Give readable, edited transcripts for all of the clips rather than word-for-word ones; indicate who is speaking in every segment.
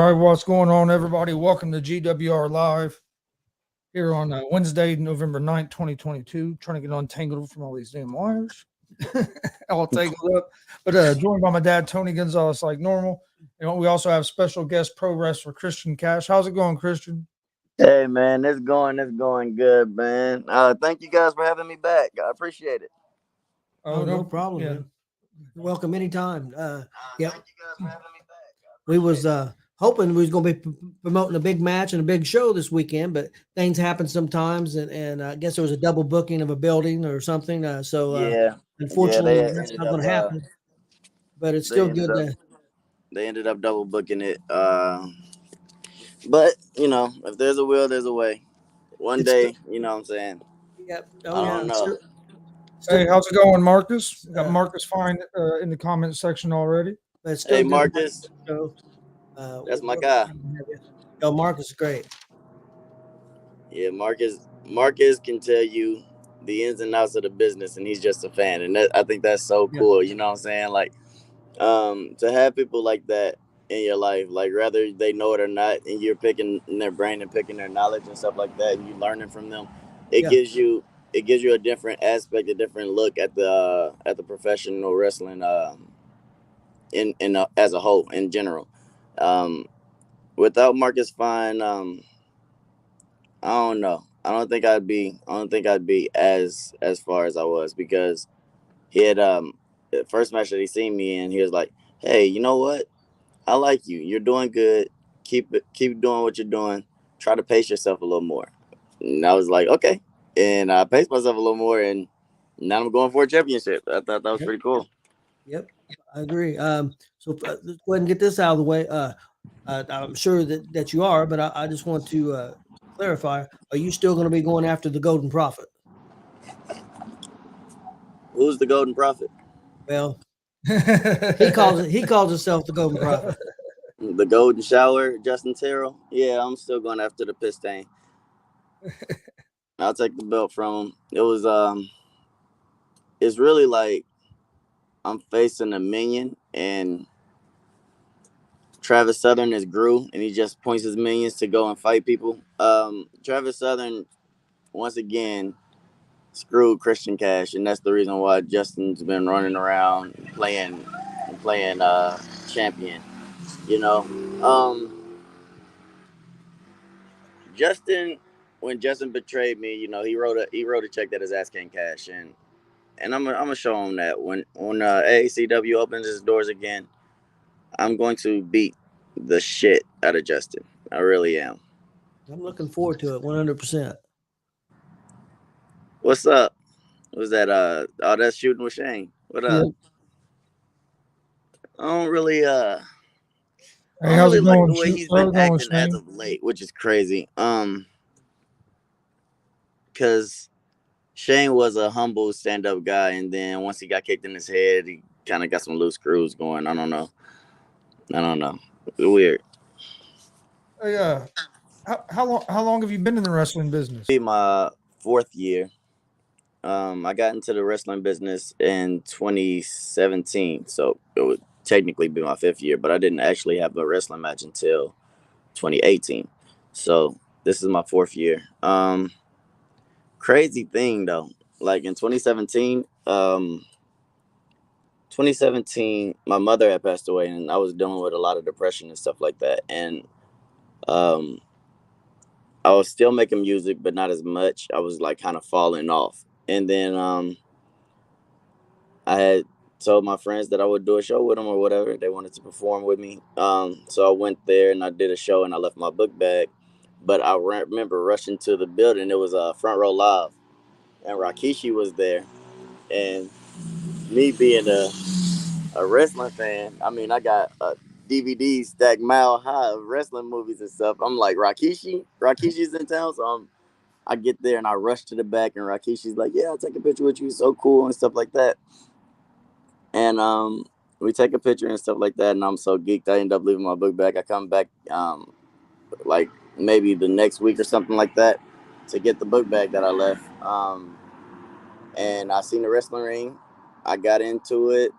Speaker 1: All right, what's going on, everybody? Welcome to G.W.R. Live here on Wednesday, November 9th, 2022. Trying to get untangled from all these damn wires. All tangled up. But joined by my dad, Tony Gonzalez, like normal. We also have special guest pro wrestler Christian Kash. How's it going, Christian?
Speaker 2: Hey man, it's going good, man. Thank you guys for having me back. I appreciate it.
Speaker 3: Oh, no problem,
Speaker 1: yeah.
Speaker 3: man. You're welcome anytime. Yep.
Speaker 2: Thank you guys for having me back.
Speaker 3: We was hoping we was going to be promoting a big match and a big show this weekend, but things happen sometimes, and I guess there was a double booking of a building or something.
Speaker 2: Yeah,
Speaker 3: Unfortunately,
Speaker 2: they
Speaker 3: that's
Speaker 2: ended
Speaker 3: not
Speaker 2: up.
Speaker 3: going to happen. But it's
Speaker 2: They
Speaker 3: still
Speaker 2: ended
Speaker 3: good
Speaker 2: up.
Speaker 3: to.
Speaker 2: They ended up double booking it. But if there's a will, there's a way. One
Speaker 3: It's still,
Speaker 2: day, you know what I'm saying.
Speaker 3: yep.
Speaker 2: I
Speaker 3: Oh yeah.
Speaker 2: don't know.
Speaker 1: Hey, how's it going, Marcus? We got
Speaker 3: Uh,
Speaker 1: Marcus Fine in the comment section already.
Speaker 3: But it's still
Speaker 2: Hey
Speaker 3: good.
Speaker 2: Marcus,
Speaker 3: So,
Speaker 2: that's my
Speaker 3: we're
Speaker 2: guy.
Speaker 3: glad to have you. Oh, Marcus is great.
Speaker 2: Yeah, Marcus can tell you the ins and outs of the business, and he's just a fan, and I think that's so
Speaker 3: Yeah.
Speaker 2: cool. You know what I'm saying? Like, to have people like that in your life, like whether they know it or not, and you're picking their brain and picking their knowledge and stuff like that, and you learning from them, it
Speaker 3: Yeah.
Speaker 2: gives you a different aspect, a different look at the professional wrestling as a whole in general. Um, Without Marcus Fine, I don't know. I don't think I'd be as far as I was because he had the first match that he seen me in, he was like, "Hey, you know what? I like you. You're doing good. Keep doing what you're doing. Try to pace yourself a little more." And I was like, "Okay." And I paced myself a little more, and now I'm going for a championship. I thought that was
Speaker 3: Yep.
Speaker 2: pretty cool.
Speaker 3: Yep. I agree. Let's go ahead and get this out of the way. I'm sure that you are, but I just want to clarify: are you still going to be going after the Golden Prophet?
Speaker 2: Who's the Golden Prophet?
Speaker 3: Well, he calls himself the Golden Prophet.
Speaker 2: The Golden Shower, Justin Terrell. Yeah, I'm still going after the Pistain. I'll take the belt from him. It's really like I'm facing a minion, and Travis Southern is Gru, and he just points his minions to go and fight people. Travis Southern once again screwed Christian Cash, and that's the reason why Justin's been running around playing champion. You know, Justin when Justin betrayed me, he wrote a check that his ass can't cash, and I'm gonna show him that when AACW opens its doors again, I'm going to beat the shit out of Justin. I really am.
Speaker 3: I'm looking forward to it 100%.
Speaker 2: What's up? Was that that's shooting with Shane? What up?
Speaker 3: Yep.
Speaker 2: I don't really I
Speaker 1: Hey,
Speaker 2: don't
Speaker 1: how's
Speaker 2: really
Speaker 1: it
Speaker 2: like
Speaker 1: going?
Speaker 2: the way he's
Speaker 1: How's
Speaker 2: been
Speaker 1: it going,
Speaker 2: acting as
Speaker 1: Shane?
Speaker 2: of late, which is crazy. Cause Shane was a humble stand up guy, and then once he got kicked in his head, he kind of got some loose screws going. I don't know. I don't know. Weird.
Speaker 1: Hey, how long have you been in the wrestling business?
Speaker 2: Be my fourth year. I got into the wrestling business in 2017, so it would technically be my fifth year, but I didn't actually have a wrestling match until 2018. So this is my fourth year. Crazy thing though, like in 2017, my mother had passed away, and I was dealing with a lot of depression and stuff like that, and um, I was still making music, but not as much. I was like kind of falling off, and then I had told my friends that I would do a show with them or whatever. They wanted to perform with me. So I went there and I did a show and I left my book bag. But I remember rushing to the building. It was a Front Row Live, and Rakishi was there. And me being a wrestling fan, I mean, I got a DVD stacked mile high of wrestling movies and stuff. I'm like, Rakishi's in town. So I get there and I rush to the back, and Rakishi's like, "Yeah, I'll take a picture with you. So cool," and stuff like that. And we take a picture and stuff like that, and I'm so geeked I end up leaving my book back. I come back like maybe the next week or something like that to get the book bag that I left. And I seen the wrestling ring. I got into it.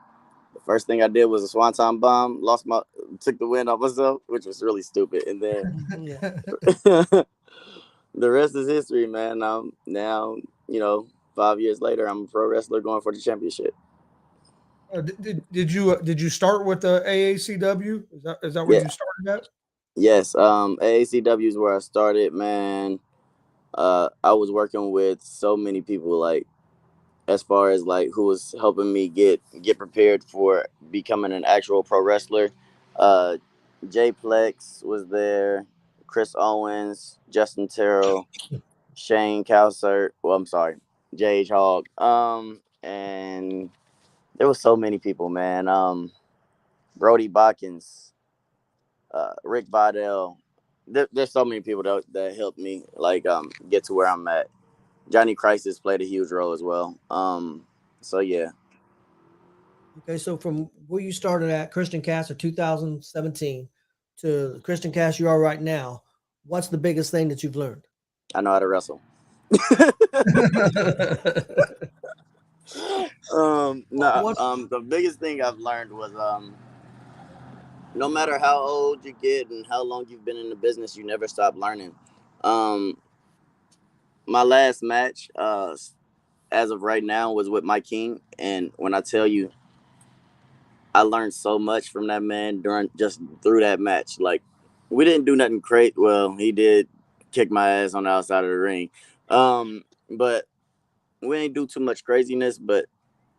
Speaker 2: The first thing I did was a swanton bomb. Lost my took the wind off myself, which was really stupid. And then
Speaker 3: Yeah.
Speaker 2: the rest is history, man. Now, 5 years later, I'm a pro wrestler going for the championship.
Speaker 1: Did you start with the AACW? Is that where
Speaker 2: Yeah,
Speaker 1: you started at?
Speaker 2: yes. AACW is where I started, man. I was working with so many people, like as far as like who was helping me get prepared for becoming an actual pro wrestler. Uh, Jay Plex was there, Chris Owens, Justin Terrell, Shane Calcert. Well, I'm sorry, J.H. Hogg. And there was so many people, man. Brody Botkins, Rick Vidal. There's so many people that helped me like get to where I'm at. Johnny Crisis played a huge role as well. So yeah,
Speaker 3: Okay, so from where you started at Christian Cast in 2017 to the Christian Cast you are right now, what's the biggest thing that you've learned?
Speaker 2: I know how to wrestle. No,
Speaker 3: What?
Speaker 2: the biggest thing I've learned was no matter how old you get and how long you've been in the business, you never stop learning. Um, my last match, as of right now, was with Mike King, and when I tell you, I learned so much from that man through that match. Like, we didn't do nothing great. Well, he did kick my ass on the outside of the ring, but we ain't do too much craziness. But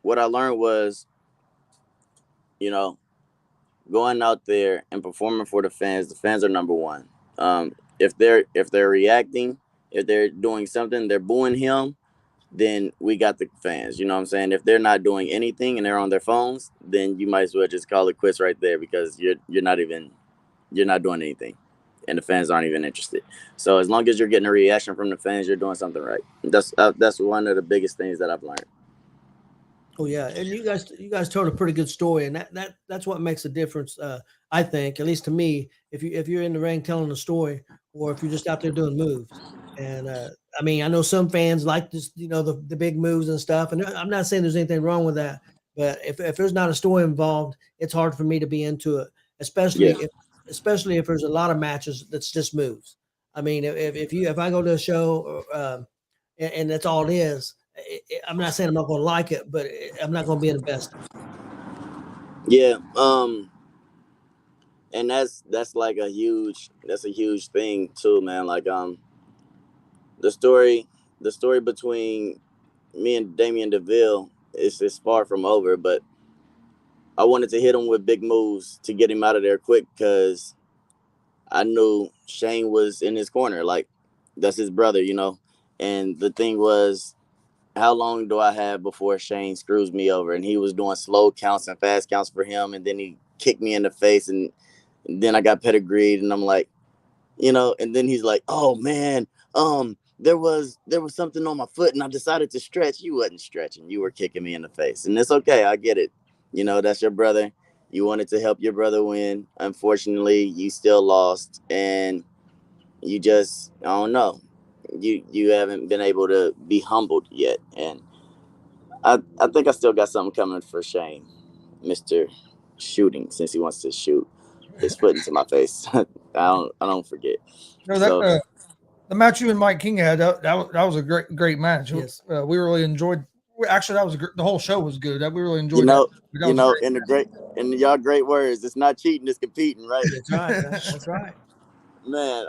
Speaker 2: what I learned was, you know, going out there and performing for the fans are number one. If they're reacting, if they're doing something, they're booing him, then we got the fans. You know what I'm saying? If they're not doing anything and they're on their phones, then you might as well just call it quits right there, because you're not doing anything, and the fans aren't even interested. So as long as you're getting a reaction from the fans, you're doing something right. That's one of the biggest things that I've learned.
Speaker 3: Oh yeah, and you guys told a pretty good story, and that's what makes a difference. I think, at least to me, if you're in the ring telling a story, or if you're just out there doing moves. And I mean, I know some fans like this, the big moves and stuff. And I'm not saying there's anything wrong with that, but if there's not a story involved, it's hard for me to be into it,
Speaker 2: Yeah,
Speaker 3: especially if there's a lot of matches that's just moves. I mean, if I go to a show, and that's all it is. I'm not saying I'm not going to like it, but I'm not going to be invested.
Speaker 2: yeah. And that's like a huge thing too, man. Like the story the story between me and Damian DeVille is far from over, but I wanted to hit him with big moves to get him out of there quick, because I knew Shane was in his corner. Like, that's his brother. And the thing was, how long do I have before Shane screws me over? And he was doing slow counts and fast counts for him, and then he kicked me in the face, and then I got pedigreed, and I'm like, and then he's like, "Oh man, there was something on my foot, and I decided to stretch." You wasn't stretching. You were kicking me in the face, and it's okay. I get it. That's your brother. You wanted to help your brother win. Unfortunately, you still lost, and you just, I don't know. You haven't been able to be humbled yet, and I think I still got something coming for Shane, Mister Shooting, since he wants to shoot his foot into my face. I don't forget.
Speaker 1: No, that
Speaker 2: So
Speaker 1: the match you and Mike King had, that was a great match.
Speaker 3: Yes.
Speaker 1: We really enjoyed. Actually, the whole show was good. We really
Speaker 2: you
Speaker 1: enjoyed that.
Speaker 2: know,
Speaker 1: That was a great.
Speaker 2: in y'all great words, it's not cheating, it's competing, right?
Speaker 3: That's right. That's right.
Speaker 2: Man,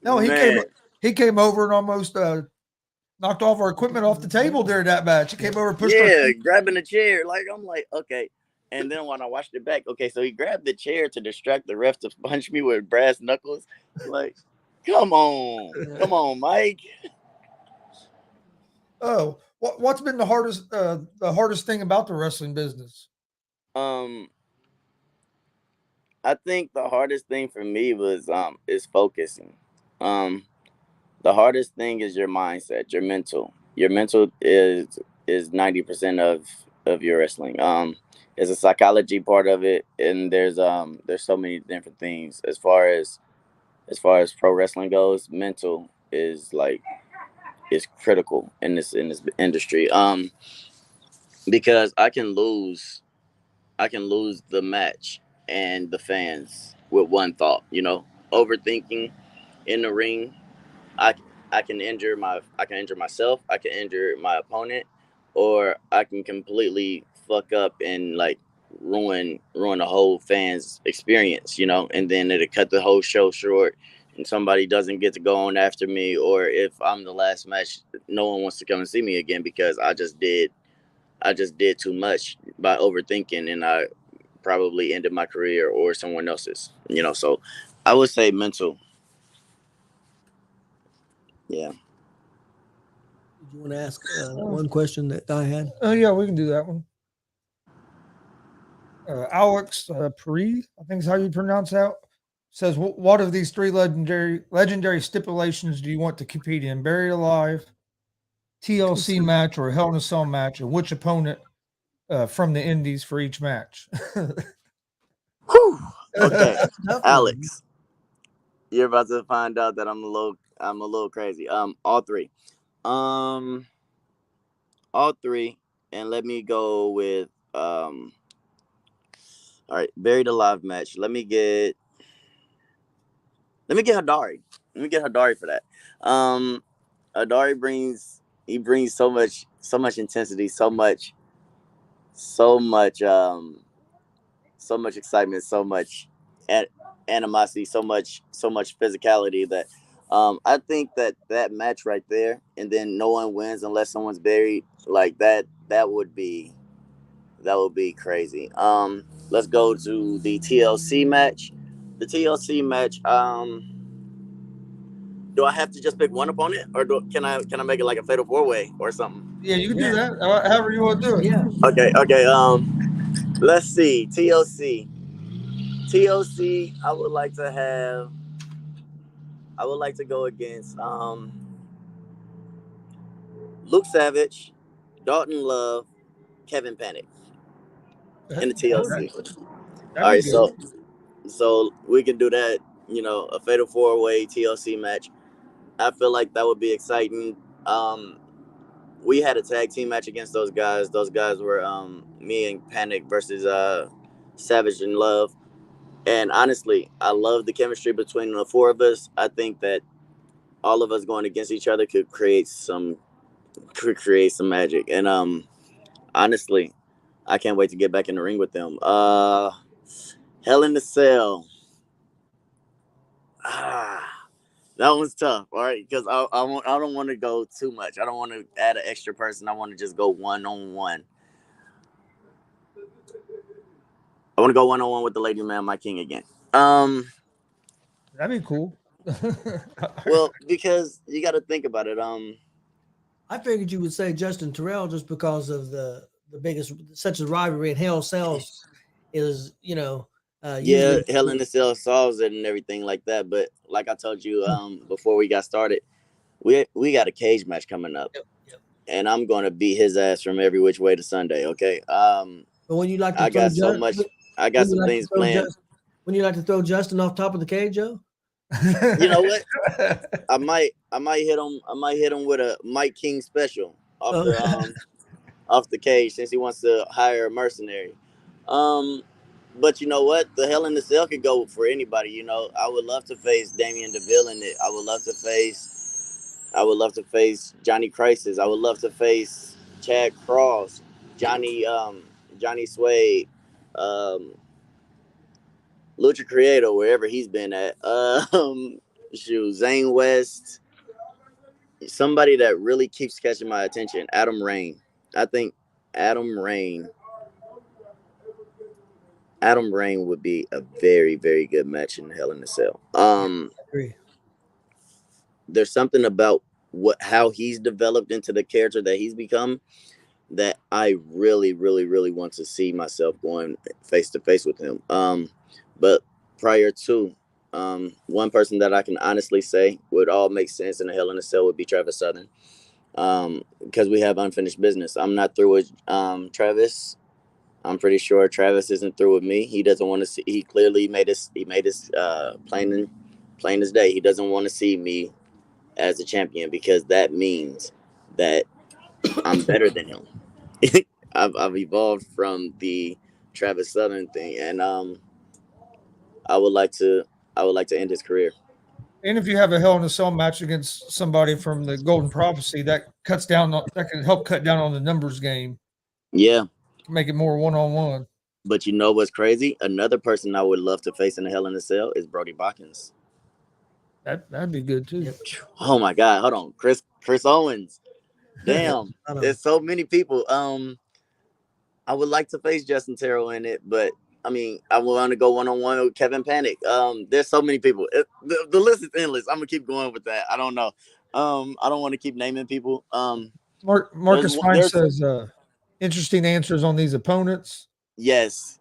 Speaker 1: No,
Speaker 2: man,
Speaker 1: he came over and almost knocked all of our equipment off the table during that match. He came over and pushed our.
Speaker 2: yeah, grabbing a chair. Like, I'm like, okay. And then when I watched it back, okay, so he grabbed the chair to distract the ref to punch me with brass knuckles. Like, come on, Mike.
Speaker 1: Oh, what's been the hardest thing about the wrestling business?
Speaker 2: Um, I think the hardest thing for me was is focusing. Um, the hardest thing is your mindset, your mental. Your mental is 90% of your wrestling. There's a psychology part of it, and there's so many different things as far as pro wrestling goes. Mental is critical in this industry. Because I can lose lose the match and the fans with one thought. Overthinking in the ring. I I can injure myself. I can injure my opponent, or I can completely fuck up and like ruin the whole fans experience. And then it'll cut the whole show short. And somebody doesn't get to go on after me, or if I'm the last match, no one wants to come and see me again because I just did too much by overthinking, and I probably ended my career or someone else's. So I would say mental. Yeah.
Speaker 3: Did you want to ask one question that I had?
Speaker 1: Oh yeah, we can do that one. Alex Peri, I think is how you pronounce that. Says, what of these three legendary stipulations do you want to compete in? Buried alive, TLC match, or Hell in a Cell match, and which opponent from the Indies for each match?
Speaker 2: Whew. Okay,
Speaker 3: That's a tough one.
Speaker 2: Alex, you're about to find out that I'm a little crazy. Um, all three, and let me go with All right, buried alive match. Hadari. Let me get Hadari for that. Hadari brings so much intensity, so much so much excitement, so much animosity, so much physicality that I think that match right there, and then no one wins unless someone's buried like that. That would be crazy. Let's go to the TLC match. The TLC match. Do I have to just pick one opponent, or can I make it like a fatal 4-way or something?
Speaker 1: Yeah, you can do that. However you want to do it.
Speaker 3: Yeah.
Speaker 2: Okay. Let's see. TLC. I would like to have. I would like to go against Luke Savage, Dalton Love, Kevin Panic in the TLC. All right, so we can do that. A fatal 4-way TLC match. I feel like that would be exciting. We had a tag team match against those guys. Those guys were me and Panic versus Savage and Love. And honestly, I love the chemistry between the four of us. I think that all of us going against each other could create some magic. And honestly, I can't wait to get back in the ring with them. Hell in the Cell. That one's tough, all right, because I don't want to go too much. I don't want to add an extra person. I want to just go one-on-one. I want to go one-on-one with the lady man, my king again.
Speaker 1: That'd be cool.
Speaker 2: Well, because you got to think about it.
Speaker 3: I figured you would say Justin Terrell just because of the biggest such a rivalry in Hell Cells is
Speaker 2: Yeah,
Speaker 3: usually
Speaker 2: Hell in the Cell solves it and everything like that. But like I told you before we got started, we got a cage match coming up.
Speaker 3: Yep.
Speaker 2: And I'm gonna beat his ass from every which way to Sunday. Okay.
Speaker 3: But when you like to
Speaker 2: I got so much. I got some things planned.
Speaker 3: When you like to throw Justin off top of the cage, Joe?
Speaker 2: You know what? I might hit him. I might hit him with a Mike King special off the cage since he wants to hire a mercenary. But you know what? The Hell in the Cell could go for anybody. I would love to face Damian DeVille in it. I would love to face Johnny Crisis. I would love to face Chad Cross, Johnny Suede, Lucha Creator, wherever he's been at. Zane West, somebody that really keeps catching my attention. Adam Rain. I think Adam Rain would be a very, very good match in Hell in a Cell.
Speaker 3: I agree.
Speaker 2: There's something about how he's developed into the character that he's become that I really, really, really want to see myself going face to face with him. But prior to one person that I can honestly say would all make sense in a Hell in a Cell would be Travis Southern. Because we have unfinished business. I'm not through with Travis. I'm pretty sure Travis isn't through with me. He doesn't want to see. He clearly made us plain as day. He doesn't want to see me as a champion because that means that I'm better than him. I've evolved from the Travis Southern thing, and I would like to end his career.
Speaker 1: And if you have a Hell in a Cell match against somebody from the Golden Prophecy, that can help cut down on the numbers game.
Speaker 2: Yeah,
Speaker 1: make it more one-on-one.
Speaker 2: But you know what's crazy? Another person I would love to face in the Hell in a Cell is Brody Botkins.
Speaker 1: That'd be good too.
Speaker 2: Oh my God! Hold on, Chris Owens. Damn, there's so many people. I would like to face Justin Terrell in it, but I mean, I want to go one-on-one with Kevin Panic. There's so many people. The list is endless. I'm gonna keep going with that. I don't know. I don't want to keep naming people.
Speaker 1: Marcus Fine says, interesting answers on these opponents.
Speaker 2: Yes.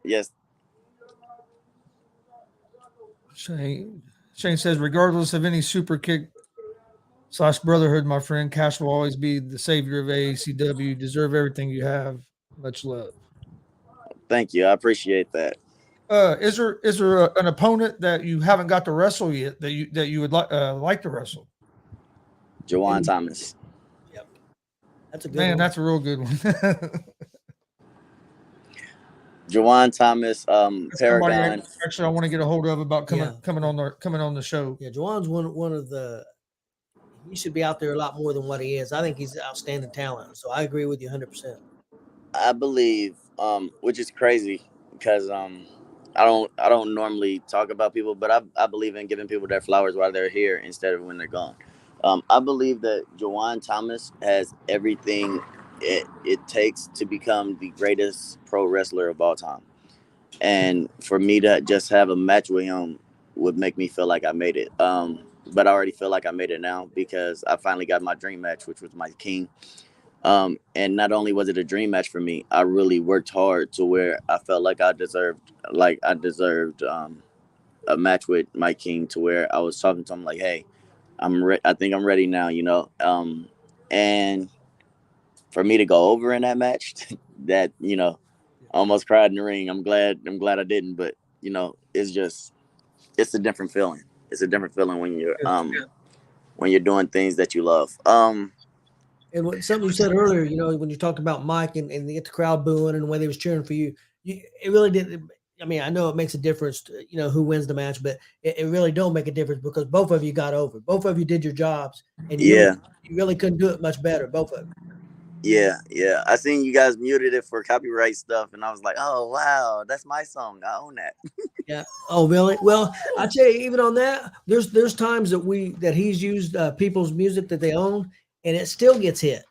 Speaker 1: Shane says, regardless of any super kick / brotherhood, my friend, Kash will always be the savior of AACW. You deserve everything you have. Much love.
Speaker 2: Thank you. I appreciate that.
Speaker 1: Is there an opponent that you haven't got to wrestle yet that you would like to wrestle?
Speaker 2: Juwan Thomas.
Speaker 3: Yep. That's a good one.
Speaker 1: That's a real good one.
Speaker 2: Juwan Thomas, Paragon.
Speaker 1: Actually, I want to get a hold of about coming on the show.
Speaker 3: Yeah, Juwan's one of the. He should be out there a lot more than what he is. I think he's outstanding talent. So I agree with you 100%.
Speaker 2: I believe, which is crazy because I don't normally talk about people, but I believe in giving people their flowers while they're here instead of when they're gone. I believe that Juwan Thomas has everything it takes to become the greatest pro wrestler of all time. And for me to just have a match with him would make me feel like I made it. But I already feel like I made it now because I finally got my dream match, which was my king. And not only was it a dream match for me, I really worked hard to where I felt like I deserved a match with my king, to where I was talking to him like, hey, I think I'm ready now, you know. And for me to go over in that match, that, you know, almost cried in the ring. I'm glad I didn't, but you know, it's a different feeling. It's a different feeling when you're doing things that you love.
Speaker 3: And something you said earlier, you know, when you talked about Mike and they get the crowd booing and the way they was cheering for you, it really didn't. I mean, I know it makes a difference, you know, who wins the match, but it really don't make a difference because both of you got over. Both of you did your jobs, and you really couldn't do it much better, both of you.
Speaker 2: Yeah. I seen you guys muted it for copyright stuff, and I was like, oh, wow, that's my song. I own that.
Speaker 3: Yeah. Oh, really? Well, I tell you, even on that, there's times that he's used people's music that they own, and it still gets hit.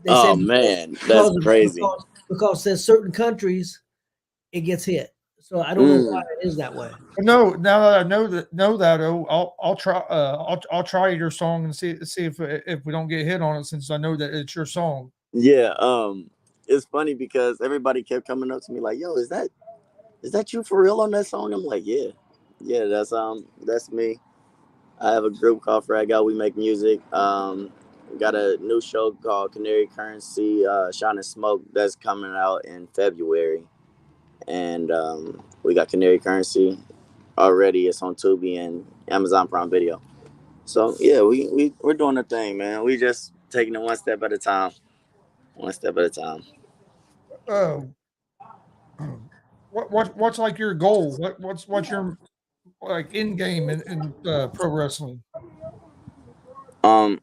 Speaker 2: Oh, man, that's crazy.
Speaker 3: Because there's certain countries, it gets hit. So I don't know why it is that way.
Speaker 1: No, now that I know that, I'll try your song and see if we don't get hit on it, since I know that it's your song.
Speaker 2: Yeah, it's funny because everybody kept coming up to me like, "Yo, is that you for real on that song?" I'm like, "Yeah, that's me." I have a group called Frag Out. We make music. We got a new show called Canary Currency, Shine and Smoke, that's coming out in February. And we got Canary Currency already. It's on Tubi and Amazon Prime Video. So yeah, we're doing the thing, man. We just taking it one step at a time.
Speaker 1: What's like your goal? What's your like end game in pro wrestling?
Speaker 2: To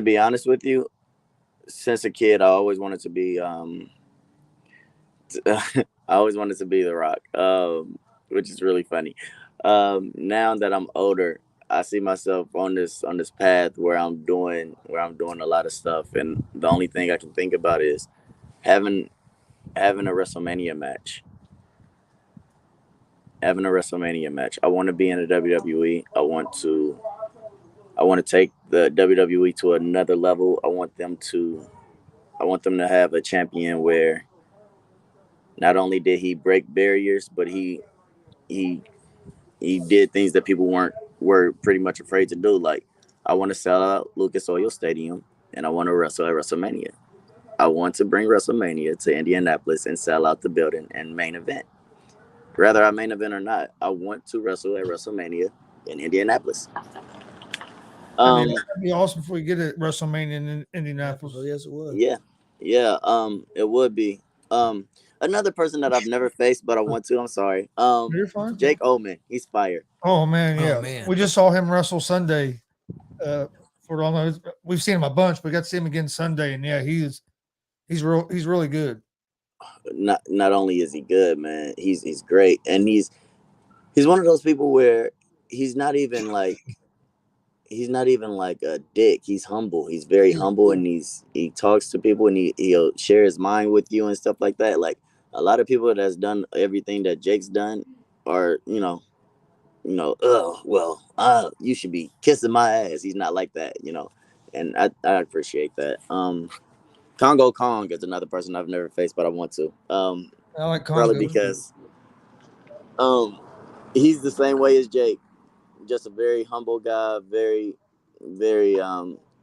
Speaker 2: be honest with you, since a kid, I always wanted to be The Rock, which is really funny. Now that I'm older, I see myself on this path where I'm doing a lot of stuff, and the only thing I can think about is having a WrestleMania match. I want to be in the WWE. I want to take the WWE to another level. I want them to have a champion where not only did he break barriers, but he did things that people were pretty much afraid to do. Like, I want to sell out Lucas Oil Stadium, and I want to wrestle at WrestleMania. I want to bring WrestleMania to Indianapolis and sell out the building and main event. Whether I main event or not, I want to wrestle at WrestleMania in Indianapolis.
Speaker 1: That'd be awesome if we get it WrestleMania in Indianapolis.
Speaker 3: Yes, it would.
Speaker 2: Yeah. It would be. Another person that I've never faced, but I want to. I'm sorry.
Speaker 1: You're fine.
Speaker 2: Jake Owen. He's fire.
Speaker 1: Oh man,
Speaker 3: Oh,
Speaker 1: yeah.
Speaker 3: man.
Speaker 1: We just saw him wrestle Sunday. For all those, we've seen him a bunch. We got to see him again Sunday, and yeah, he's really good.
Speaker 2: Not only is he good, man, he's great, and he's one of those people where he's not even like a dick. He's humble. He's very humble, and he talks to people, and he'll share his mind with you and stuff like that. Like a lot of people that's done everything that Jake's done are, you should be kissing my ass. He's not like that, and I appreciate that. Congo Kong is another person I've never faced, but I want to.
Speaker 1: I like
Speaker 2: Probably
Speaker 1: Congo.
Speaker 2: because he's the same way as Jake. Just a very humble guy, very, very,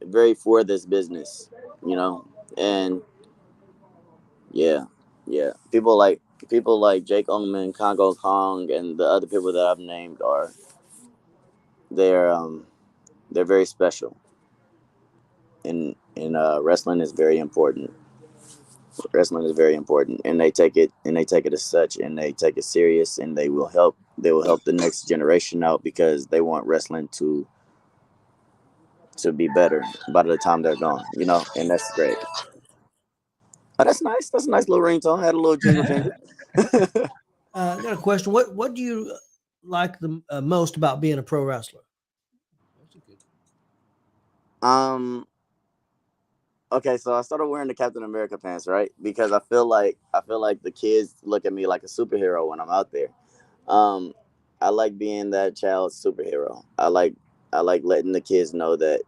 Speaker 2: very for this business, and yeah, People like Jake Oman, Congo Kong, and the other people that I've named they're they're very special, and wrestling is very important. Wrestling is very important, and they take it as such, and they take it serious, and they will help the next generation out because they want wrestling to be better by the time they're gone, and that's great. Oh, that's nice. That's a nice little ringtone. I had a little jingle jingle.
Speaker 3: I got a question. What do you like the most about being a pro wrestler?
Speaker 2: Okay, so I started wearing the Captain America pants, right? Because I feel like the kids look at me like a superhero when I'm out there. Um, I like being that child's superhero. I like letting the kids know that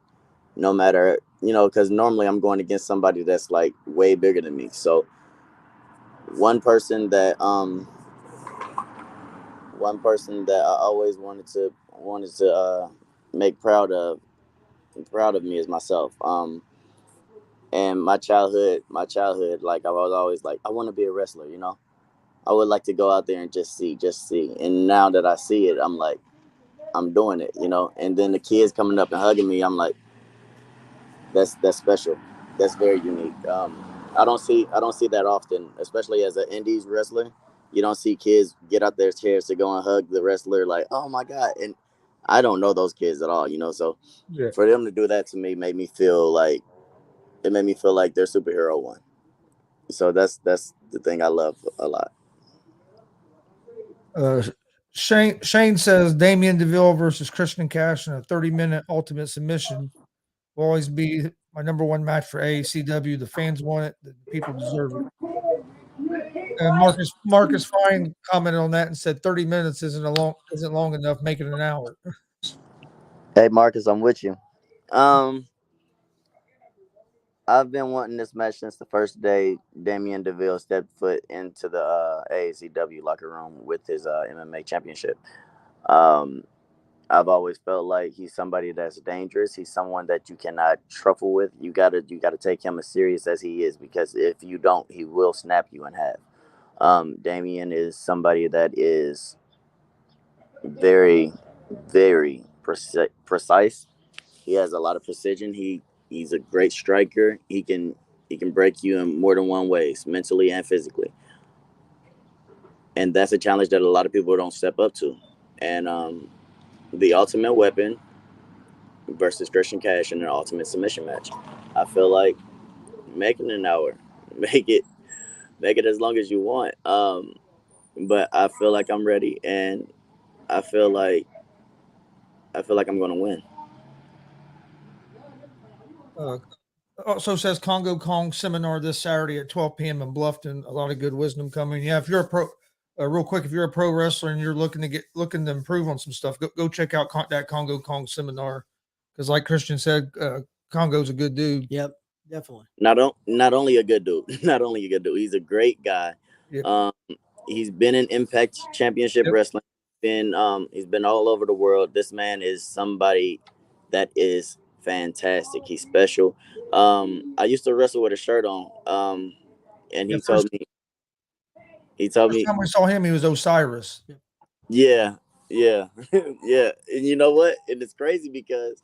Speaker 2: no matter, because normally I'm going against somebody that's like way bigger than me. So one person that I always wanted to make proud of me is myself. And my childhood, like I was always like, I want to be a wrestler, I would like to go out there and just see. And now that I see it, I'm like, I'm doing it, And then the kids coming up and hugging me, I'm like, that's special. That's very unique. I don't see that often, especially as an indies wrestler. You don't see kids get out their chairs to go and hug the wrestler, like, oh my god. And I don't know those kids at all, So
Speaker 1: Yeah.
Speaker 2: for them to do that to me made me feel like they're superhero one. So that's the thing I love a lot.
Speaker 1: Shane says Damian DeVille versus Christian Cash in a 30-minute ultimate submission will always be my number one match for AECW. The fans want it. The people deserve it. And Marcus Fine commented on that and said 30 minutes isn't long enough. Make it an hour.
Speaker 2: Hey Marcus, I'm with you. Um, I've been wanting this match since the first day Damian DeVille stepped foot into the AECW locker room with his MMA championship. Um, I've always felt like he's somebody that's dangerous. He's someone that you cannot truffle with. You gotta take him as serious as he is, because if you don't, he will snap you in half. Damian is somebody that is very, very precise. He has a lot of precision. He's a great striker. He can break you in more than one way, mentally and physically. And that's a challenge that a lot of people don't step up to. And the Ultimate Weapon versus Christian Cash in an Ultimate Submission match. I feel like make it an hour, make it as long as you want. But I feel like I'm ready, and I feel like I'm going to win.
Speaker 1: Also says Congo Kong seminar this Saturday at 12 p.m. in Bluffton. A lot of good wisdom coming. Yeah, if you're a pro, real quick, if you're a pro wrestler and you're looking to improve on some stuff, go check out that Congo Kong seminar, because like Christian said, Congo's a good dude.
Speaker 3: Yep, definitely.
Speaker 2: Not only a good dude, he's a great guy.
Speaker 1: Yep.
Speaker 2: He's been in Impact Championship Wrestling. He's been all over the world. This man is somebody that is fantastic. He's special. I used to wrestle with a shirt on. And he told me.
Speaker 1: First time we saw him, he was Osiris.
Speaker 2: Yeah, yeah, yeah. And you know what? And it's crazy because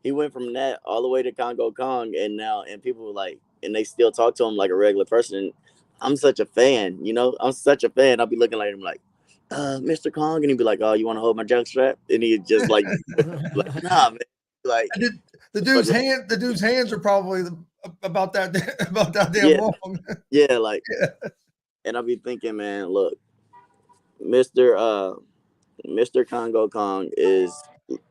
Speaker 2: he went from that all the way to Congo Kong, and people were like, and they still talk to him like a regular person. I'm such a fan, you know. I'm such a fan. I'll be looking like him, like, Mr. Kong, and he'd be like, "Oh, you want to hold my joke strap?" And he'd just like, "Nah, man." Like,
Speaker 1: The
Speaker 2: but
Speaker 1: dude's hands are probably about that about that damn
Speaker 2: yeah,
Speaker 1: long.
Speaker 2: yeah, like,
Speaker 1: Yeah.
Speaker 2: and I'll be thinking, man, look, Mister Mr. Congo Kong is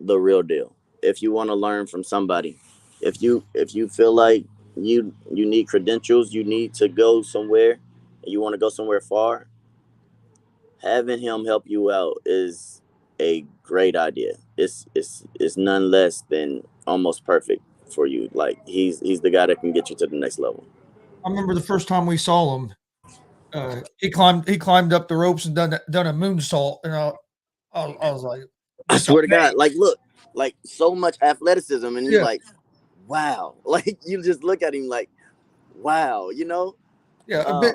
Speaker 2: the real deal. If you want to learn from somebody, if you feel like you need credentials, you need to go somewhere, and you want to go somewhere far, having him help you out is a great idea. It's none less than almost perfect for you. Like he's the guy that can get you to the next level.
Speaker 1: I remember the first time we saw him. He climbed up the ropes and done a moonsault, and I was like,
Speaker 2: I
Speaker 1: just
Speaker 2: swear to God,
Speaker 1: amazed.
Speaker 2: like look, like so much athleticism, and you're
Speaker 1: Yeah,
Speaker 2: like, wow. Like you just look at him like, wow, you know.
Speaker 1: yeah.
Speaker 2: Uh,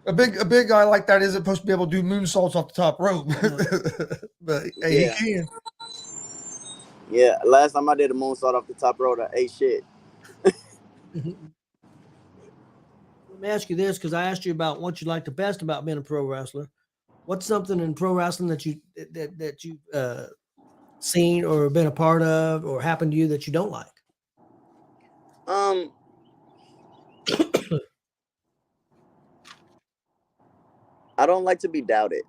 Speaker 1: A big guy like that isn't supposed to be able to do moonsaults off the top rope, but hey, he
Speaker 2: yeah,
Speaker 1: can.
Speaker 2: yeah. Last time I did a moonsault off the top rope, I ate shit.
Speaker 3: Let me ask you this, because I asked you about what you like the best about being a pro wrestler. What's something in pro wrestling that you seen or been a part of or happened to you that you don't like?
Speaker 2: Um, I don't like to be doubted.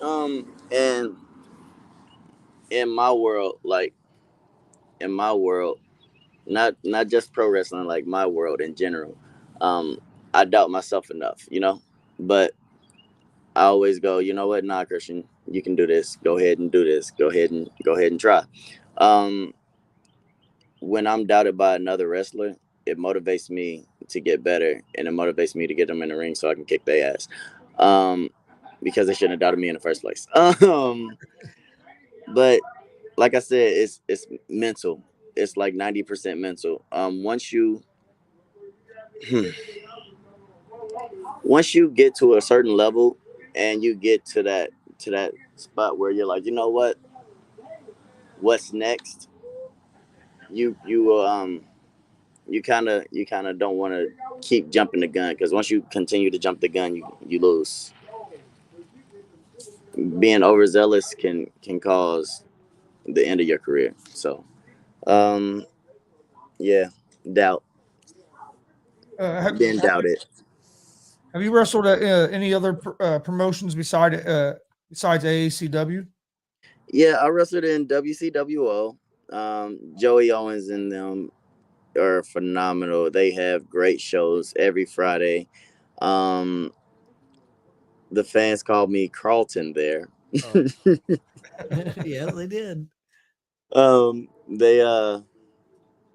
Speaker 2: And in my world, like in my world, not just pro wrestling, like my world in general, um, I doubt myself enough, you know. But I always go, you know what, nah, Christian, you can do this. Go ahead and do this. Go ahead and try. Um, when I'm doubted by another wrestler, it motivates me to get better, and it motivates me to get them in the ring so I can kick their ass. Um, because they shouldn't have doubted me in the first place. But like I said, it's mental. It's like 90% mental. Once you once you get to a certain level and you get to that spot where you're like, you know what, what's next? You kind of don't want to keep jumping the gun, because once you continue to jump the gun, you lose. Being overzealous can cause the end of your career. So um yeah, doubt,
Speaker 1: Uh, have,
Speaker 2: being doubted.
Speaker 1: have you wrestled at any other promotions besides AACW?
Speaker 2: Yeah, I wrestled in WCWO. Joey Owens and them are phenomenal. They have great shows every Friday. Um, the fans called me Carlton there.
Speaker 3: Oh, yeah, they did.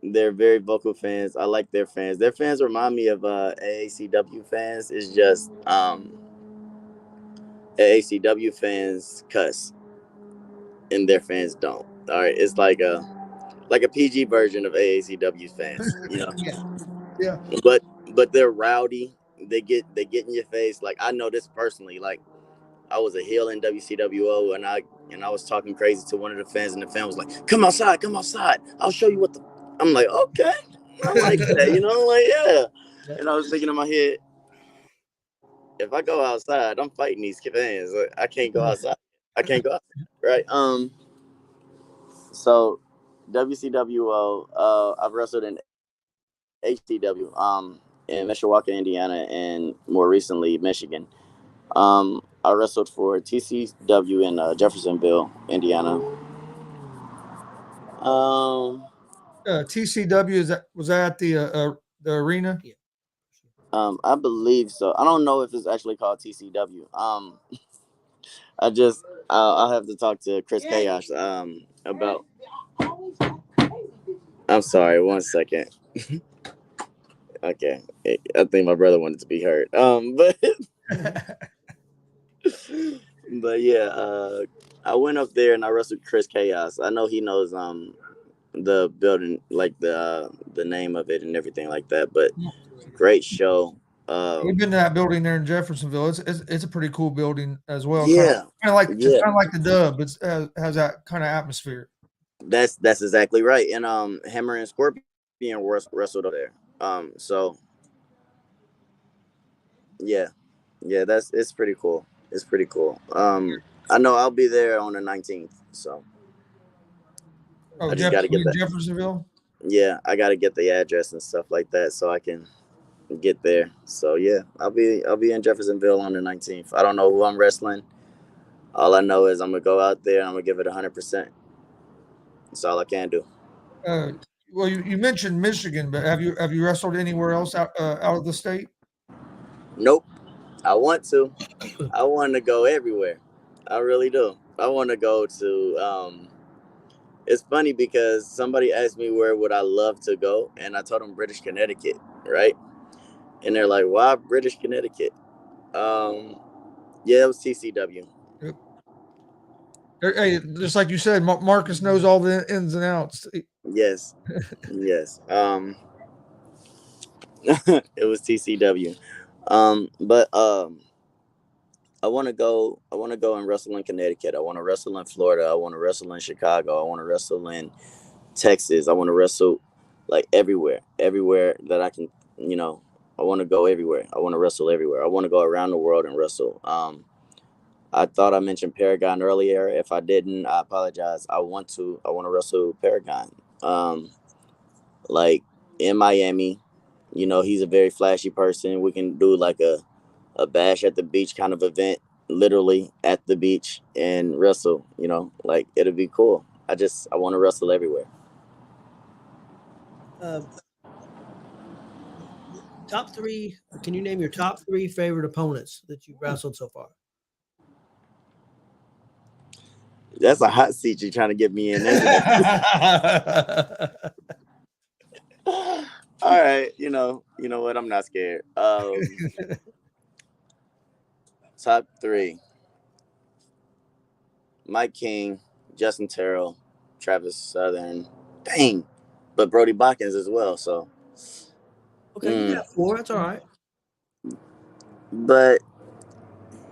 Speaker 2: They're very vocal fans. I like their fans. Their fans remind me of AACW fans. It's just AACW fans cuss and their fans don't. All right, it's like a PG version of AACW fans, you know.
Speaker 3: Yeah.
Speaker 1: Yeah.
Speaker 2: But they're rowdy. They get in your face. Like I know this personally. Like I was a heel in WCWO, and I was talking crazy to one of the fans, and the fan was like, "Come outside, come outside. I'll show you what the." I'm like, okay, I like that, you know, like yeah.
Speaker 3: Yeah.
Speaker 2: And I was thinking in my head, if I go outside, I'm fighting these fans. Like, I can't go outside. I can't go outside, right? So WCWO, I've wrestled in HCW, in Mishawaka, Indiana, and more recently Michigan. I wrestled for TCW in Jeffersonville, Indiana. Um,
Speaker 1: TCW was that at the arena?
Speaker 3: Yeah.
Speaker 2: I believe so. I don't know if it's actually called TCW. I just I'll have to talk to Chris Chaos about. I'm sorry, one second. Okay, I think my brother wanted to be heard. But but yeah, I went up there and I wrestled Chris Chaos. I know he knows the building, like the name of it and everything like that. But great show.
Speaker 1: We've been to that building there in Jeffersonville. It's a pretty cool building as well. Kind
Speaker 2: Yeah,
Speaker 1: of like it's
Speaker 2: yeah,
Speaker 1: kind of like the Dub. It's has that kind of atmosphere.
Speaker 2: that's exactly right. And Hammer and Scorpion wrestled over there. So Yeah, yeah, it's pretty cool. It's pretty cool. I know I'll be there on the 19th, so
Speaker 1: Oh,
Speaker 2: I just got to get
Speaker 1: In
Speaker 2: that.
Speaker 1: Jeffersonville.
Speaker 2: Yeah, I got to get the address and stuff like that so I can get there. So yeah, I'll be in Jeffersonville on the 19th. I don't know who I'm wrestling. All I know is I'm gonna go out there and I'm gonna give it 100%. That's all I can do.
Speaker 1: Uh, well, you mentioned Michigan, but have you wrestled anywhere else out of the state?
Speaker 2: Nope. I want to. I want to go everywhere. I really do. I want to go to. It's funny because somebody asked me where would I love to go, and I told them British Connecticut, right? And they're like, "Why British Connecticut?" Um, yeah, it was TCW.
Speaker 1: Yep. Hey, just like you said, Marcus knows all the ins and outs.
Speaker 2: Yes, yes. It was TCW. But I want to go. I want to go and wrestle in Connecticut. I want to wrestle in Florida. I want to wrestle in Chicago. I want to wrestle in Texas. I want to wrestle like everywhere that I can. You know, I want to go everywhere. I want to wrestle everywhere. I want to go around the world and wrestle. I thought I mentioned Paragon earlier. If I didn't, I apologize. I want to. I want to wrestle Paragon. Like in Miami. You know, he's a very flashy person. We can do like a bash at the beach kind of event, literally at the beach and wrestle. You know, like it'll be cool. I want to wrestle everywhere.
Speaker 3: Uh, top three. Can you name your top three favorite opponents that you've wrestled so far?
Speaker 2: That's a hot seat you're trying to get me in, isn't it? All right, you know what? I'm not scared. Top three: Mike King, Justin Terrell, Travis Southern. Dang, but Brody Botkins as well. So,
Speaker 3: Okay, you got four. That's all right.
Speaker 2: but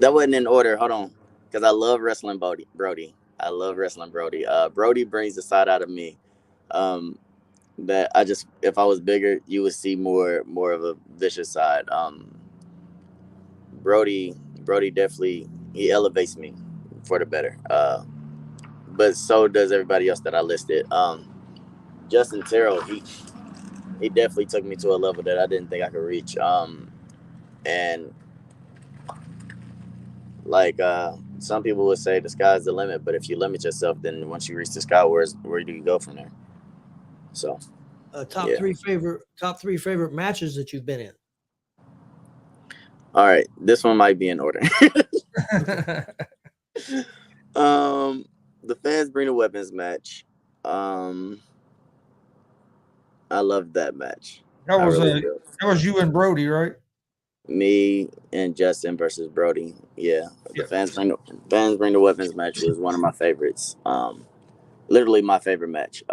Speaker 2: that wasn't in order. Hold on, because I love wrestling Brody. I love wrestling Brody. Brody brings the side out of me. Um, that I just, if I was bigger, you would see more of a vicious side. Brody definitely he elevates me for the better. But so does everybody else that I listed. Justin Terrell, he definitely took me to a level that I didn't think I could reach. And like some people would say the sky's the limit, but if you limit yourself, then once you reach the sky, where do you go from there? So
Speaker 3: Top
Speaker 2: yeah.
Speaker 3: three favorite matches that you've been in.
Speaker 2: All right, this one might be in order. The fans bring the weapons match. I loved that match.
Speaker 1: That
Speaker 2: I
Speaker 1: was
Speaker 2: really do.
Speaker 1: that was you and Brody, right?
Speaker 2: Me and Justin versus Brody. Yeah, the
Speaker 1: Yeah.
Speaker 2: fans bring the weapons match was one of my favorites. Literally my favorite match.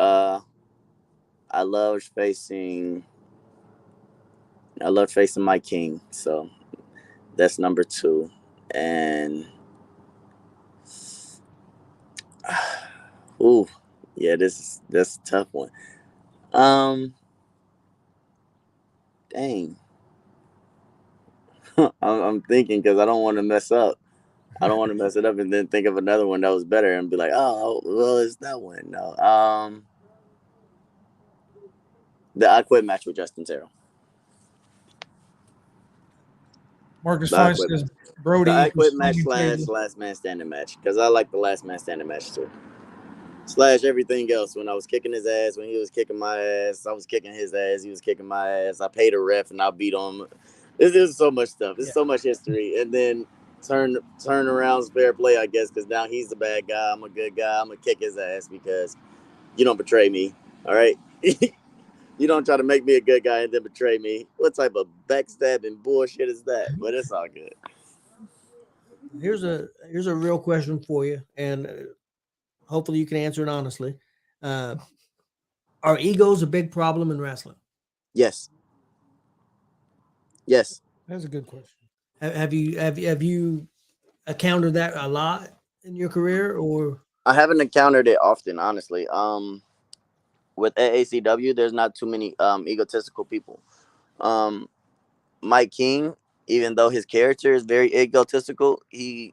Speaker 2: I loved facing. I loved facing Mike King. So that's number two, and ooh, yeah, that's a tough one. Um, dang. I'm thinking because I don't want to mess up. I don't want to mess it up and then think of another one that was better and be like, oh, well, it's that one. No. The I Quit match with Justin Terrell.
Speaker 1: Marcus
Speaker 2: The I
Speaker 1: Fine
Speaker 2: Quit,
Speaker 1: says
Speaker 2: the I
Speaker 1: Brody
Speaker 2: Quit
Speaker 1: is
Speaker 2: match
Speaker 1: swinging
Speaker 2: /
Speaker 1: table.
Speaker 2: last man standing match because I like the last man standing match too. / everything else. When I was kicking his ass, when he was kicking my ass, I was kicking his ass. He was kicking my ass. I paid a ref and I beat him. There's so much stuff. There's so much history. And then turn around's fair play, I guess, because now he's the bad guy. I'm a good guy. I'm gonna kick his ass because you don't betray me. All right. You don't try to make me a good guy and then betray me. What type of backstabbing bullshit is that? But it's all good.
Speaker 3: Here's a real question for you, and hopefully you can answer it honestly. Uh, are egos a big problem in wrestling?
Speaker 2: Yes. Yes.
Speaker 1: That's a good question.
Speaker 3: Have you encountered that a lot in your career, or
Speaker 2: I haven't encountered it often, honestly. With AACW, there's not too many egotistical people. Um, Mike King, even though his character is very egotistical, he's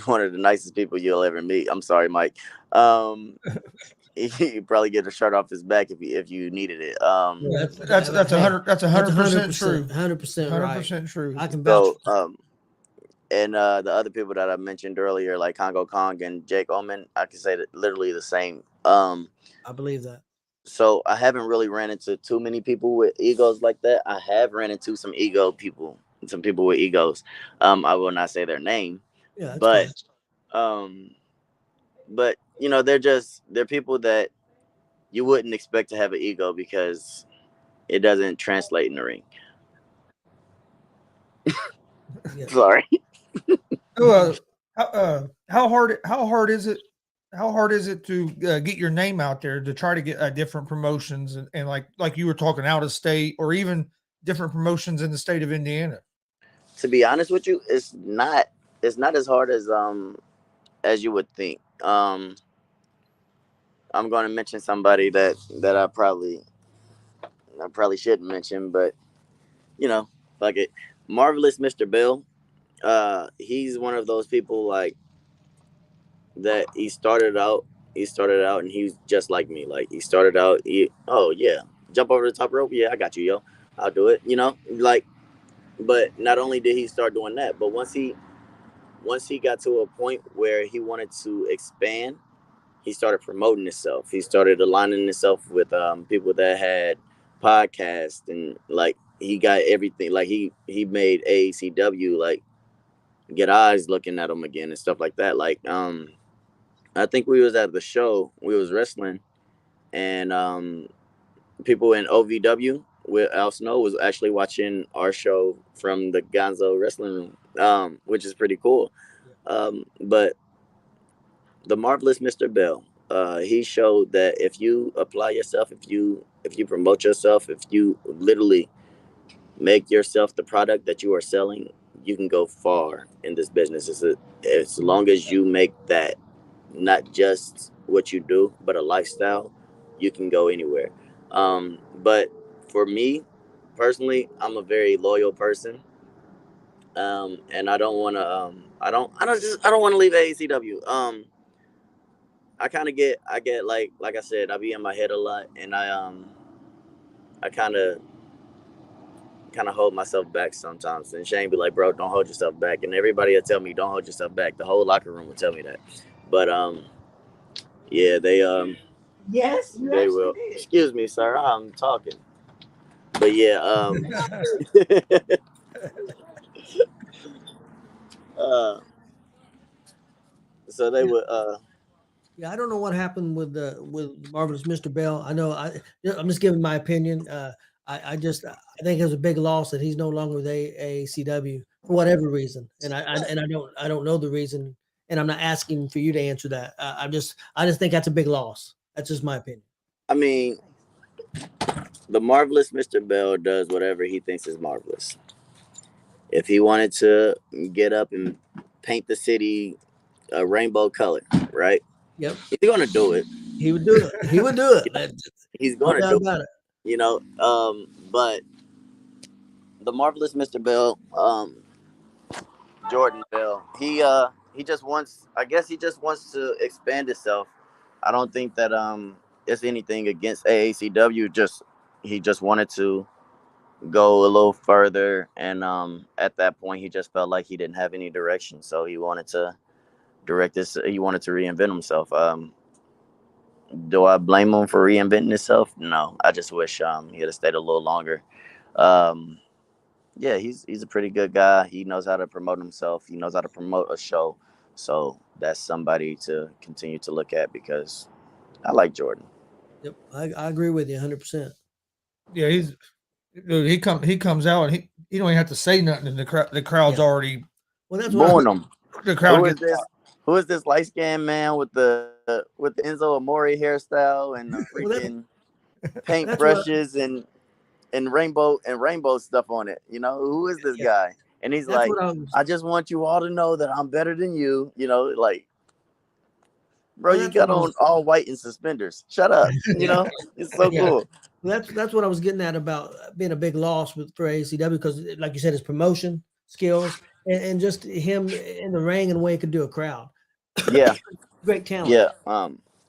Speaker 2: one of the nicest people you'll ever meet. I'm sorry, Mike. He'd probably get a shirt off his back if you needed it.
Speaker 1: That's 100% true.
Speaker 3: 100% right.
Speaker 1: 100% true.
Speaker 3: I can vouch
Speaker 2: So
Speaker 3: for that.
Speaker 2: and the other people that I mentioned earlier, like Congo Kong and Jake Omen, I can say that literally the same.
Speaker 3: I believe that.
Speaker 2: So I haven't really ran into too many people with egos like that. I have ran into some people with egos. I will not say their name,
Speaker 3: Yeah, that's
Speaker 2: but
Speaker 3: fine.
Speaker 2: but they're people that you wouldn't expect to have an ego because it doesn't translate in the ring.
Speaker 3: Yeah.
Speaker 2: Sorry.
Speaker 1: So, how hard is it? How hard is it to get your name out there to try to get different promotions and like you were talking out of state or even different promotions in the state of Indiana?
Speaker 2: To be honest with you, it's not as hard as you would think. I'm going to mention somebody that I probably shouldn't mention, but fuck it. Marvelous Mr. Bill. He's one of those people like that. He started out and he's just like me. Like he started out, oh yeah, jump over the top rope. Yeah, I got you, yo. I'll do it. Like, but not only did he start doing that, but once he got to a point where he wanted to expand, he started promoting himself. He started aligning himself with people that had podcasts, and like he got everything. Like he made AACW like get eyes looking at him again and stuff like that. Like I think we was at the show, we was wrestling, and people in OVW with Al Snow was actually watching our show from the Gonzo wrestling room, which is pretty cool. But the marvelous Mr. Bell, he showed that if you apply yourself, if you promote yourself, if you literally make yourself the product that you are selling, you can go far in this business. As long as you make that not just what you do, but a lifestyle, you can go anywhere. But for me personally, I'm a very loyal person. And I don't want to. I don't want to leave AECW. I get like I said, I be in my head a lot, and I kind of hold myself back sometimes. And Shane be like, bro, don't hold yourself back. And everybody will tell me, don't hold yourself back. The whole locker room will tell me that. But yeah, they
Speaker 4: Yes,
Speaker 2: they will.
Speaker 4: did.
Speaker 2: Excuse me, sir, I'm talking. But yeah, so they would
Speaker 3: Yeah, I don't know what happened with Marvelous Mr. Bell. I'm just giving my opinion. I think it was a big loss that he's no longer with AACW for whatever reason, and I don't know the reason, and I'm not asking for you to answer that. I just think that's a big loss. That's just my opinion.
Speaker 2: I mean, the marvelous Mr. Bell does whatever he thinks is marvelous. If he wanted to get up and paint the city a rainbow color, right?
Speaker 3: Yep,
Speaker 2: He's gonna do it.
Speaker 3: he would do it. He would do it.
Speaker 2: He's gonna
Speaker 3: No
Speaker 2: do
Speaker 3: doubt
Speaker 2: it.
Speaker 3: about it.
Speaker 2: But the marvelous Mr. Bell, Jordan Bell, he just wants. I guess he just wants to expand himself. I don't think that it's anything against AACW. He just wanted to go a little further, and at that point he just felt like he didn't have any direction, so he wanted to he wanted to reinvent himself. Do I blame him for reinventing himself? No, I just wish he had stayed a little longer. um yeah, he's a pretty good guy. He knows how to promote himself, he knows how to promote a show, so that's somebody to continue to look at because I like Jordan.
Speaker 3: Yep, I agree with you 100%.
Speaker 1: Yeah, he comes out and he don't even have to say nothing, and the crowd's already
Speaker 3: Well, that's
Speaker 2: booing
Speaker 3: what
Speaker 2: him.
Speaker 1: the crowd
Speaker 2: Who is
Speaker 1: gets
Speaker 2: this? Who is this light skinned man with the Enzo Amore hairstyle and the freaking paint
Speaker 3: that's what
Speaker 2: brushes and rainbow stuff on it? Who is this
Speaker 3: Yeah.
Speaker 2: guy? And he's
Speaker 3: that's
Speaker 2: like,
Speaker 3: what I was.
Speaker 2: I just want you all to know that I'm better than you. Like, bro,
Speaker 3: Well,
Speaker 2: you
Speaker 3: that's what
Speaker 2: got
Speaker 3: I
Speaker 2: on
Speaker 3: was.
Speaker 2: all white and suspenders. Shut up. It's so
Speaker 3: Yeah.
Speaker 2: cool.
Speaker 3: That's what I was getting at about being a big loss for ACW because, like you said, his promotion skills and just him in the ring and the way he could do a crowd.
Speaker 2: Yeah,
Speaker 3: Great talent.
Speaker 2: yeah.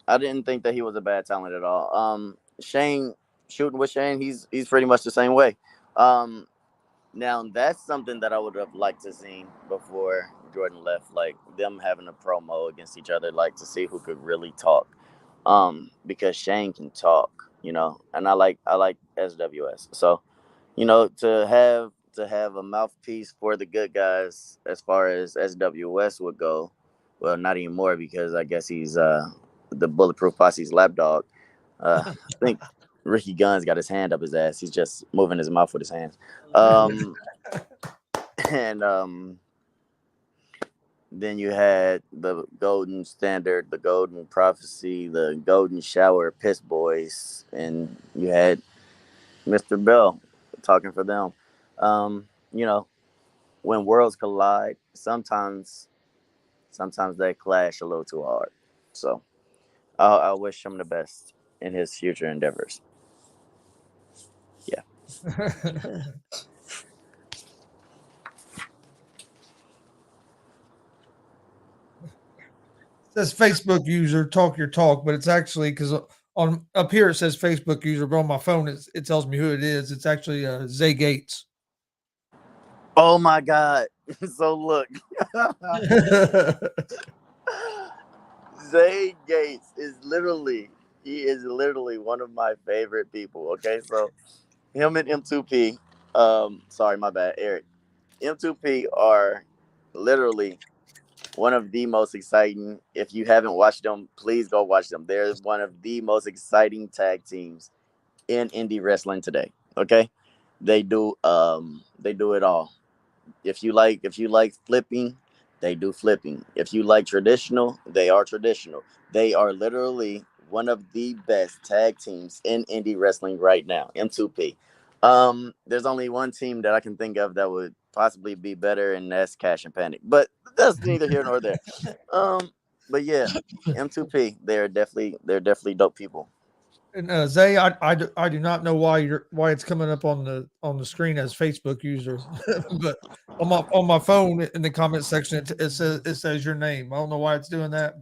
Speaker 2: I didn't think that he was a bad talent at all. Shane, shooting with Shane, he's pretty much the same way. Um, Now that's something that I would have liked to see before Jordan left, like them having a promo against each other, like to see who could really talk. Because Shane can talk, and I like SWS. So, to have a mouthpiece for the good guys as far as SWS would go. Well, not anymore because I guess he's the Bulletproof Posse's lapdog. I think Ricky Gunn's got his hand up his ass. He's just moving his mouth with his hands. Um, and then you had the Golden Standard, the Golden Prophecy, the Golden Shower Piss Boys, and you had Mr. Bell talking for them. Um, you know, when worlds collide, sometimes they clash a little too hard. So I wish him the best in his future endeavors. Yeah.
Speaker 1: Says Facebook user talk your talk, but it's actually because on up here it says Facebook user, but on my phone it tells me who it is. It's actually Zay Gates.
Speaker 2: Oh my God. So look, Zay Gates he is literally one of my favorite people. Okay, so him and M2P, sorry, my bad, Eric. M2P are literally one of the most exciting. If you haven't watched them, please go watch them. They're one of the most exciting tag teams in indie wrestling today. Okay, they do it all. If you like flipping, they do flipping. If you like traditional, they are traditional. They are literally one of the best tag teams in indie wrestling right now. M2P. There's only one team that I can think of that would possibly be better, and that's Cash and Panic. But that's neither here nor there. Um, but yeah, M2P. They're definitely dope people.
Speaker 1: And Zay, I do not know why it's coming up on the screen as Facebook user, but on my phone in the comment section it says your name. I don't know why it's doing that.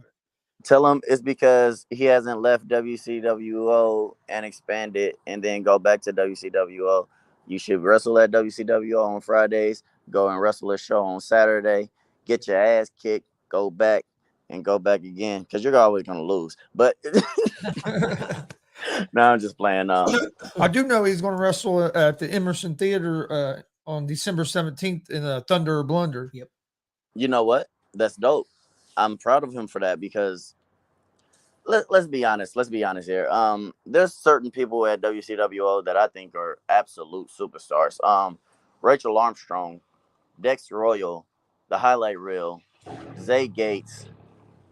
Speaker 2: Tell him it's because he hasn't left WCWO and expanded and then go back to WCWO. You should wrestle at WCWO on Fridays, go and wrestle a show on Saturday, get your ass kicked, go back and go back again because you're always going to lose. But now I'm just playing.
Speaker 1: I do know he's going to wrestle at the Emerson Theater on December 17th in Thunder or Blunder.
Speaker 3: Yep.
Speaker 2: You know what? That's dope. I'm proud of him for that because let's be honest. Let's be honest here. There's certain people at WCWO that I think are absolute superstars. Rachel Armstrong, Dex Royal, the highlight reel, Zay Gates.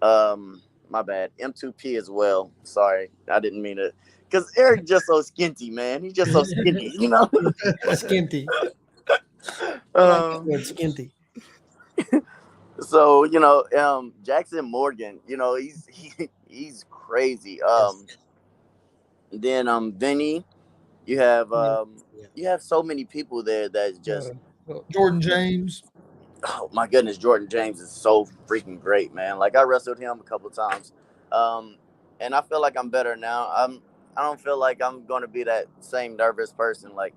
Speaker 2: My bad. M2P as well. Sorry, I didn't mean it. Cause Eric just so skinty, man. He's just so skinty.
Speaker 3: Skinty. I like that
Speaker 2: um,
Speaker 3: word, skinty.
Speaker 2: so Jackson Morgan. He's crazy. Then Vinny. You have
Speaker 3: Yeah.
Speaker 2: you have so many people there that's just
Speaker 1: Jordan James.
Speaker 2: oh my goodness. Jordan James is so freaking great, man. Like I wrestled him a couple times, um, and I feel like I'm better now. I don't feel like I'm gonna be that same nervous person. Like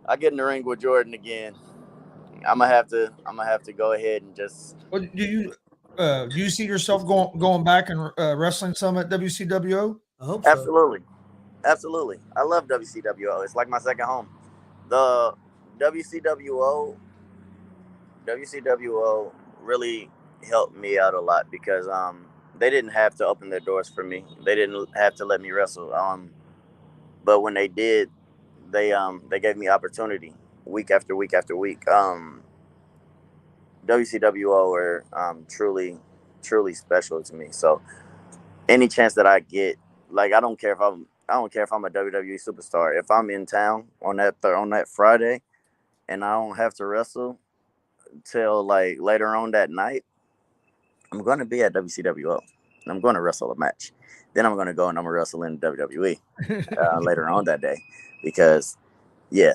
Speaker 2: I get in the ring with Jordan again. I'm gonna have to go ahead and just
Speaker 1: What do you see yourself going back and wrestling some at WCWO?
Speaker 3: I hope so.
Speaker 2: absolutely, absolutely. I love WCWO. It's like my second home. The WCWO WCWO really helped me out a lot because they didn't have to open their doors for me. They didn't have to let me wrestle. But when they did, they gave me opportunity week after week after week. WCWO are truly special to me. So any chance that I get, like I don't care if I'm a WWE superstar. If I'm in town on that Friday and I don't have to wrestle till like later on that night, I'm gonna be at WCWO. I'm going to wrestle a match. Then I'm going to go and I'm going to wrestle in WWE later on that day because, yeah,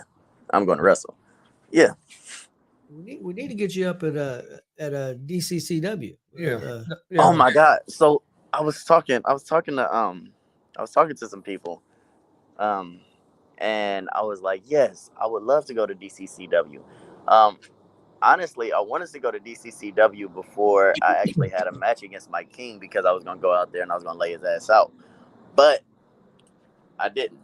Speaker 2: I'm going to wrestle. Yeah.
Speaker 3: We need to get you up at a DCCW.
Speaker 1: Yeah.
Speaker 2: Oh my God. So I was talking to some people, and I was like, yes, I would love to go to DCCW. Honestly, I wanted to go to DCCW before I actually had a match against Mike King because I was going to go out there and I was going to lay his ass out. But I didn't.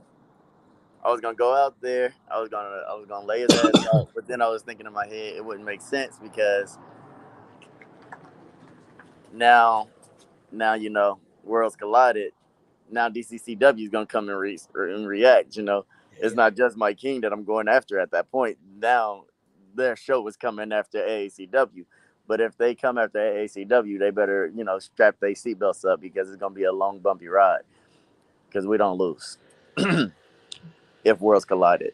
Speaker 2: I was going to go out there. I was going to lay his ass out. But then I was thinking in my head, it wouldn't make sense because now, you know, worlds collided. Now DCCW is going to come and react, you know. It's not just Mike King that I'm going after at that point. Now their show was coming after AACW. But if they come after AACW, they better, you know, strap their seatbelts up because it's going to be a long, bumpy ride because we don't lose if worlds collided.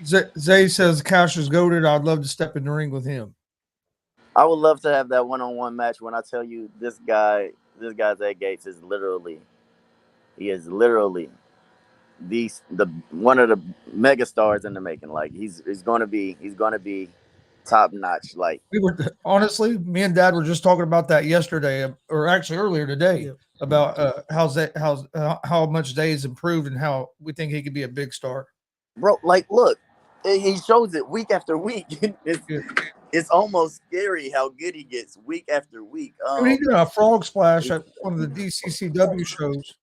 Speaker 1: Zay says Kash is goated. I'd love to step in the ring with him.
Speaker 2: I would love to have that one-on-one match. When I tell you this guy Zay Gates is literally the one of the mega stars in the making. Like he's gonna be top notch. Like
Speaker 1: We were honestly, me and Dad were just talking about that yesterday, or actually earlier today, about how much Zay's improved and how we think he could be a big star.
Speaker 2: Bro, like look, he shows it week after week. It's almost scary how good he gets week after week.
Speaker 1: He did a frog splash at one of the DCCW shows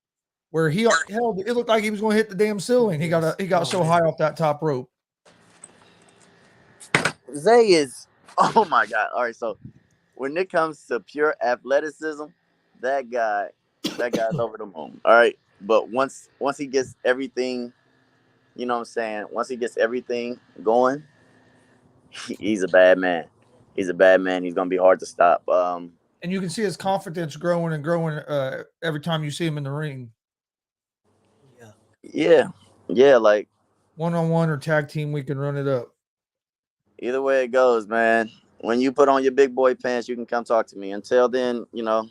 Speaker 1: where he held. It looked like he was going to hit the damn ceiling. He got so high off that top rope.
Speaker 2: Zay is, oh my God. All right, so when it comes to pure athleticism, that guy's over the moon. All right, but once he gets everything, you know what I'm saying? Once he gets everything going, he's a bad man. He's a bad man. He's gonna be hard to stop.
Speaker 1: And you can see his confidence growing and growing every time you see him in the ring.
Speaker 2: Yeah. Like
Speaker 1: 1-on-1 or tag team, we can run it up.
Speaker 2: Either way it goes, man. When you put on your big boy pants, you can come talk to me. Until then, you know,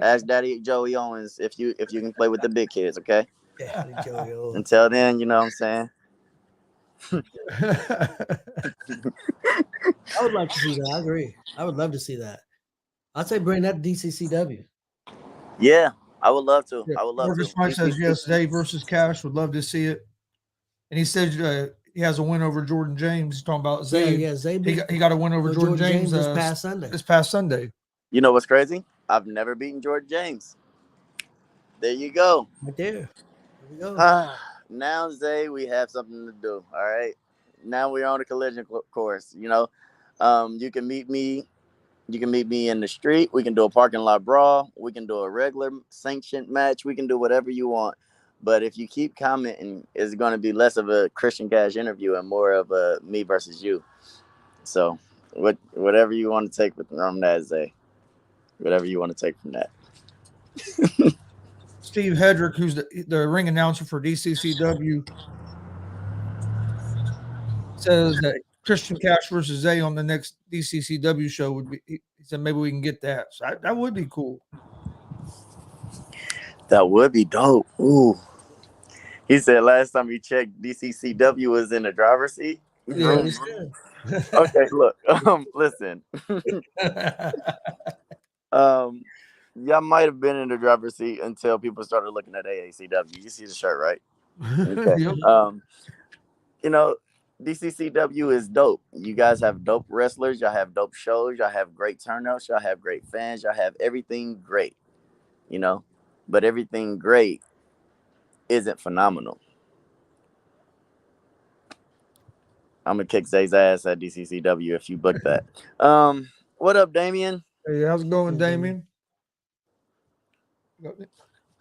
Speaker 2: ask Daddy Joey Owens if you can play with the big kids, okay?
Speaker 3: Daddy Joey Owens.
Speaker 2: Until then, you know what I'm saying?
Speaker 3: I would like to see that. I agree. I would love to see that. I'd say bring that to DCCW.
Speaker 2: Yeah, I would love to.
Speaker 1: Yeah.
Speaker 2: I would love
Speaker 1: Marcus
Speaker 2: to.
Speaker 1: Mike says yes, Zay versus Kash. Would love to see it. And he said he has a win over Jordan James. He's talking about Zay.
Speaker 3: Yeah, Zay.
Speaker 1: He got a win over Jordan James
Speaker 3: this past Sunday.
Speaker 2: You know what's crazy? I've never beaten Jordan James. There you go.
Speaker 3: Right there. There we go.
Speaker 2: Now, Zay, we have something to do. All right. Now we're on a collision course. You know, you can meet me. You can meet me in the street. We can do a parking lot brawl. We can do a regular sanctioned match. We can do whatever you want. But if you keep commenting, it's going to be less of a Christian Cash interview and more of a me versus you. So whatever you want to take from that, Zay. Whatever you want to take from that.
Speaker 1: Steve Hedrick, who's the ring announcer for DCCW, says that Christian Cash versus Zay on the next DCCW show would be. He said maybe we can get that. So that would be cool.
Speaker 2: That would be dope. Ooh. He said last time he checked, DCCW was in the driver's seat.
Speaker 3: Yeah.
Speaker 2: Okay, look. Listen. Y'all might have been in the driver's seat until people started looking at AACW. You see the shirt, right? Okay. You know, DCCW is dope. You guys have dope wrestlers. Y'all have dope shows. Y'all have great turnouts. Y'all have great fans. Y'all have everything great, you know, but everything great isn't phenomenal. I'm going to kick Zay's ass at DCCW if you book that. What up, Damien?
Speaker 1: Hey, how's it going, Damien?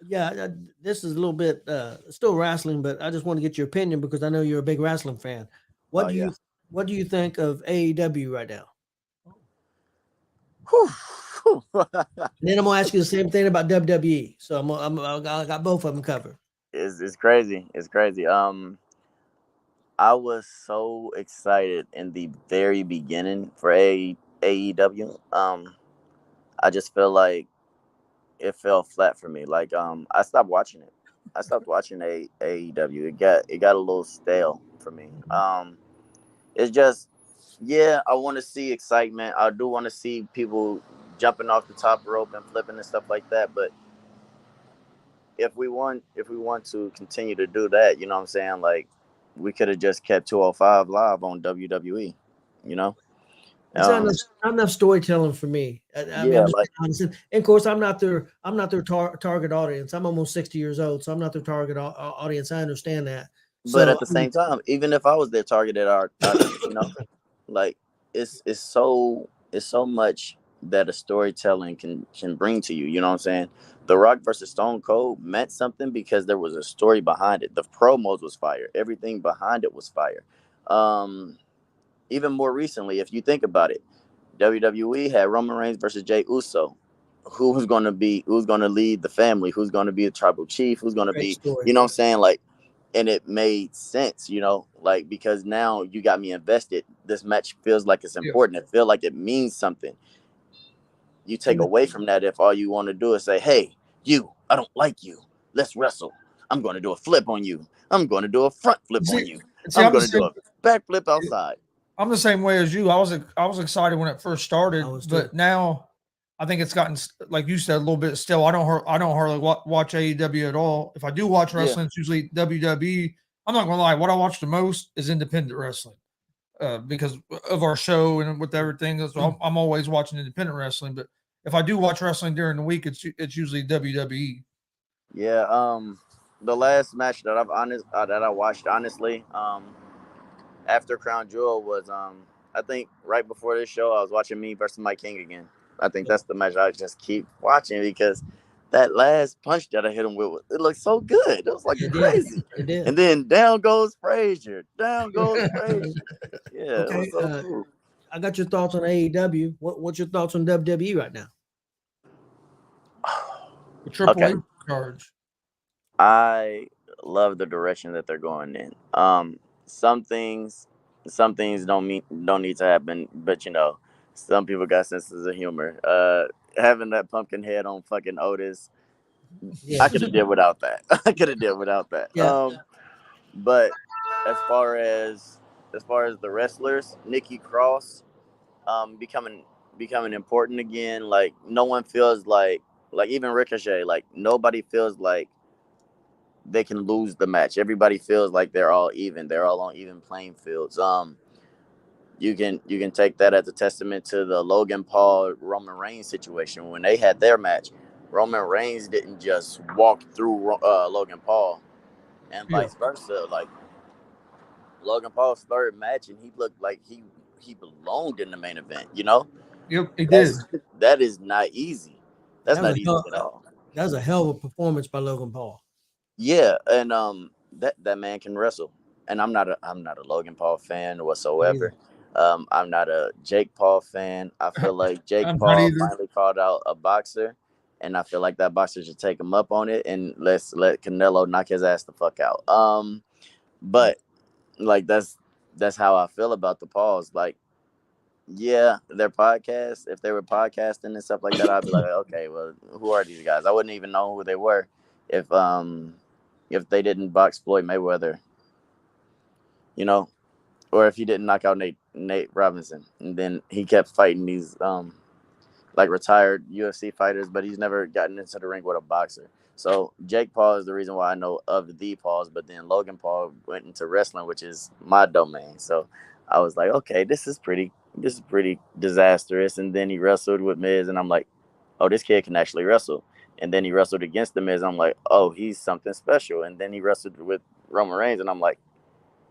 Speaker 3: Yeah, this is a little bit still wrestling, but I just want to get your opinion because I know you're a big wrestling fan. What do you think of AEW right now? And then I'm gonna ask you the same thing about WWE. So I got both of them covered.
Speaker 2: It's crazy. It's crazy. I was so excited in the very beginning for AEW. I just feel like it fell flat for me. Like I stopped watching it. I stopped watching AEW. It got a little stale for me. It's just, yeah, I want to see excitement. I do want to see people jumping off the top rope and flipping and stuff like that. But if we want to continue to do that, you know what I'm saying? Like, we could have just kept 205 live on WWE. You know?
Speaker 3: It's not enough storytelling for me. I mean,
Speaker 2: Yeah,
Speaker 3: I'm just
Speaker 2: like,
Speaker 3: being honest. And of course, I'm not their target audience. I'm almost 60 years old, so I'm not their target audience. I understand that.
Speaker 2: but
Speaker 3: So
Speaker 2: at the same time, even if I was their targeted audience, like it's so much that a storytelling can bring to you. You know what I'm saying? The Rock versus Stone Cold meant something because there was a story behind it. The promos was fire. Everything behind it was fire. Um, Even more recently, if you think about it, WWE had Roman Reigns versus Jey Uso. Who's going to lead the family? Who's going to be the tribal chief? Who's going to
Speaker 3: great
Speaker 2: be,
Speaker 3: story.
Speaker 2: you know what I'm saying? Like, and it made sense, like, because now you got me invested. This match feels like it's
Speaker 1: Yeah.
Speaker 2: important. It feels like it means something. You take
Speaker 3: And the-
Speaker 2: away from that if all you want to do is say, hey, I don't like you. Let's wrestle. I'm going to do a flip on you. I'm going to do a front flip on you.
Speaker 1: See,
Speaker 2: I'm
Speaker 1: I'm the
Speaker 2: going to do
Speaker 1: same.
Speaker 2: a back flip outside.
Speaker 1: I'm the same way as you. I was excited when it first started,
Speaker 3: I was
Speaker 1: but
Speaker 3: too.
Speaker 1: now I think it's gotten like you said a little bit still. I don't hardly watch AEW at all. If I do watch
Speaker 2: Yeah.
Speaker 1: wrestling, it's usually WWE. I'm not gonna lie. What I watch the most is independent wrestling because of our show and with everything. So I'm always watching independent wrestling. But if I do watch wrestling during the week, it's usually WWE.
Speaker 2: Yeah. The last match that I watched honestly, after Crown Jewel was I think right before this show I was watching Me versus Mike King again. I think that's the match I just keep watching because that last punch that I hit him with, it looked so good. It was like
Speaker 3: It did.
Speaker 2: crazy.
Speaker 3: It did.
Speaker 2: And then down goes Frazier. Down goes Frazier. Yeah, it
Speaker 3: Okay.
Speaker 2: was so cool.
Speaker 3: I got your thoughts on AEW. What's your thoughts on WWE right now?
Speaker 1: The Triple
Speaker 2: Okay.
Speaker 1: H charge.
Speaker 2: I love the direction that they're going in. Some things, don't need to happen, but some people got senses of humor. Having that pumpkin head on fucking Otis,
Speaker 3: Yeah.
Speaker 2: I could have did without that. I could have did without that.
Speaker 3: Yeah.
Speaker 2: But as far as the wrestlers, Nikki Cross, becoming important again. Like no one feels like even Ricochet, like nobody feels like they can lose the match. Everybody feels like they're all even. They're all on even playing fields. You can take that as a testament to the Logan Paul Roman Reigns situation when they had their match. Roman Reigns didn't just walk through Logan Paul, and
Speaker 1: Yeah.
Speaker 2: vice versa. Like Logan Paul's third match, and he looked like he belonged in the main event.
Speaker 1: Yep, he did.
Speaker 2: That is not easy. That's
Speaker 3: That was
Speaker 2: not
Speaker 3: a
Speaker 2: easy
Speaker 3: hell,
Speaker 2: at all.
Speaker 3: that was a hell of a performance by Logan Paul.
Speaker 2: Yeah, and that man can wrestle. And I'm not a Logan Paul fan
Speaker 3: Not either.
Speaker 2: whatsoever. I'm not a Jake Paul fan. I feel like Jake
Speaker 1: I'm not
Speaker 2: Paul
Speaker 1: either.
Speaker 2: finally called out a boxer, and I feel like that boxer should take him up on it and let's let Canelo knock his ass the fuck out. But like that's how I feel about the Pauls. Like, yeah, their podcast. If they were podcasting and stuff like that, I'd be like, okay, well, who are these guys? I wouldn't even know who they were if they didn't box Floyd Mayweather, you know, or if he didn't knock out Nate Robinson, and then he kept fighting these like retired UFC fighters, but he's never gotten into the ring with a boxer. So Jake Paul is the reason why I know of the Pauls, but then Logan Paul went into wrestling, which is my domain. So I was like, okay, this is pretty disastrous. And then he wrestled with Miz, and I'm like, oh, this kid can actually wrestle. And then he wrestled against the Miz. I'm like, oh, he's something special. And then he wrestled with Roman Reigns, and I'm like,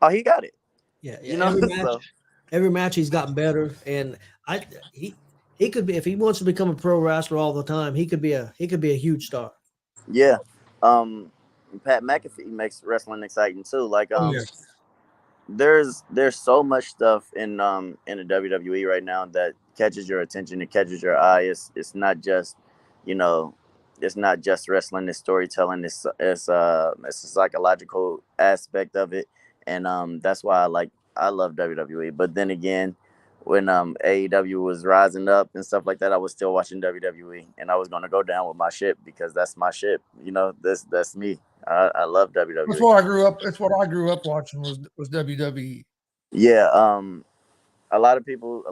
Speaker 2: oh, he got it.
Speaker 3: Yeah.
Speaker 2: You know, so
Speaker 3: Every match he's gotten better, and I he could be if he wants to become a pro wrestler all the time. He could be a huge star.
Speaker 2: yeah. Pat McAfee makes wrestling exciting too. Like
Speaker 1: Oh yeah.
Speaker 2: there's so much stuff in the WWE right now that catches your attention, it catches your eye. It's not just, you know, it's not just wrestling, it's storytelling, it's a psychological aspect of it. And that's why I love WWE. But then again, when AEW was rising up and stuff like that, I was still watching WWE, and I was gonna go down with my ship because that's my ship. You know, that's me. I love
Speaker 1: That's
Speaker 2: WWE.
Speaker 1: what I grew up. That's what I grew up watching was WWE.
Speaker 2: Yeah. A lot of people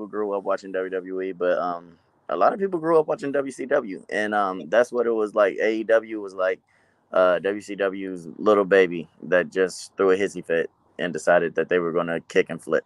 Speaker 2: grew up watching WWE, but a lot of people grew up watching WCW, and that's what it was like. AEW was like WCW's little baby that just threw a hissy fit and decided that they were gonna kick and flip.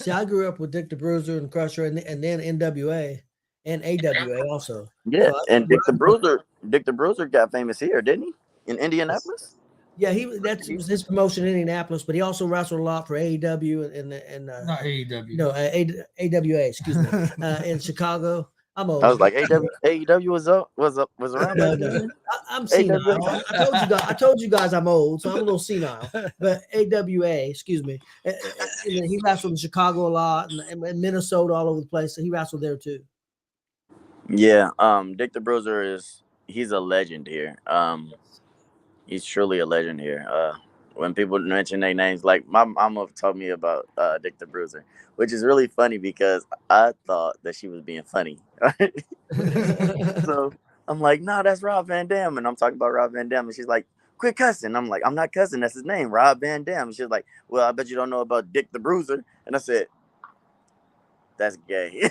Speaker 3: I grew up with Dick the Bruiser and Crusher, and then NWA and AWA also.
Speaker 2: Yeah,
Speaker 3: So
Speaker 2: and Dick the Bruiser got famous here, didn't he? In Indianapolis.
Speaker 3: yeah, that was his promotion in Indianapolis, but he also wrestled a lot for AEW and
Speaker 1: Not AEW.
Speaker 3: no AWA, excuse me, in Chicago. I'm old.
Speaker 2: I was like, AEW was around back
Speaker 3: No,
Speaker 2: then.
Speaker 3: I'm senile.
Speaker 2: AWA.
Speaker 3: I told you guys I'm old, so I'm a little senile. But AWA, excuse me, and then he wrestled in Chicago a lot and Minnesota, all over the place. So he wrestled there too.
Speaker 2: Yeah, Dick the Bruiser he's a legend here. He's truly a legend here. When people mention their names, like my mama told me about Dick the Bruiser, which is really funny because I thought that she was being funny. So I'm like, no, that's Rob Van Dam, and I'm talking about Rob Van Dam, and she's like, quit cussing. I'm like, I'm not cussing. That's his name, Rob Van Dam. And she's like, well, I bet you don't know about Dick the Bruiser. And I said, that's gay.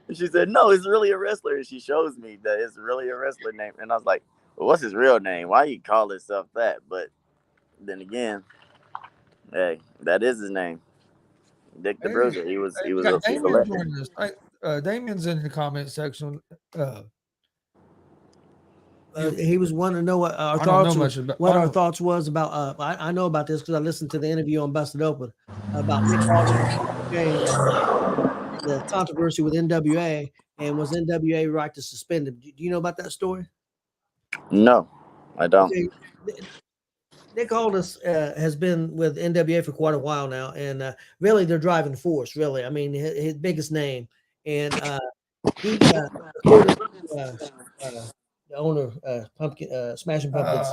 Speaker 2: And she said, no, it's really a wrestler. And she shows me that it's really a wrestler name. And I was like, well, what's his real name? Why he call himself that? But then again, hey, that is his name. Dick the Bruiser. He was
Speaker 1: We got
Speaker 2: a
Speaker 1: Damien
Speaker 2: legend.
Speaker 1: joining us. Damien's in the comment section.
Speaker 3: He was wanting to know what our
Speaker 1: I don't know
Speaker 3: thoughts
Speaker 1: much
Speaker 3: were,
Speaker 1: about-
Speaker 3: what
Speaker 1: I
Speaker 3: our
Speaker 1: don't-
Speaker 3: thoughts was about. I know about this because I listened to the interview on Busted Open about Nick Aldis and the controversy with NWA, and was NWA right to suspend him? Do you know about that story?
Speaker 2: No, I don't.
Speaker 3: Okay. Nick Aldis has been with NWA for quite a while now, and really they're driving force. Really, I mean his biggest name, and he according to the owner, Smashing Pumpkins,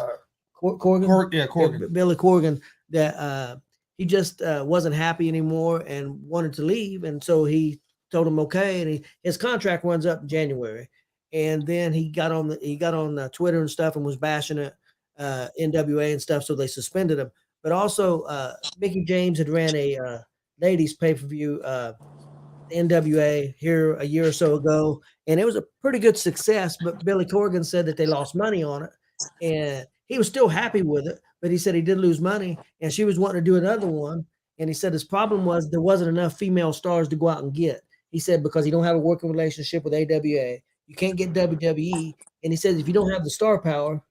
Speaker 3: Corgan,
Speaker 1: Corgan.
Speaker 3: Billy Corgan, that he just wasn't happy anymore and wanted to leave, and so he told him okay, and his contract runs up in January, and then he got on Twitter and stuff and was bashing it. NWA and stuff, so they suspended him. But also, Mickey James had ran a ladies pay-per-view NWA here a year or so ago, and it was a pretty good success. But Billy Corgan said that they lost money on it, and he was still happy with it, but he said he did lose money, and she was wanting to do another one. And he said his problem was there wasn't enough female stars to go out and get. He said because he don't have a working relationship with AWA, you can't get WWE. And he says if you don't have the star power,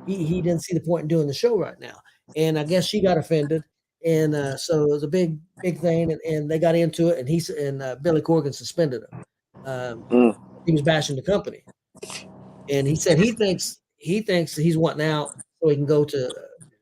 Speaker 3: he didn't see the point in doing the show right now. And I guess she got offended. And so it was a big thing, and they got into it, and Billy Corgan suspended him. He was bashing the company, and he said he thinks he's wanting out so he can go to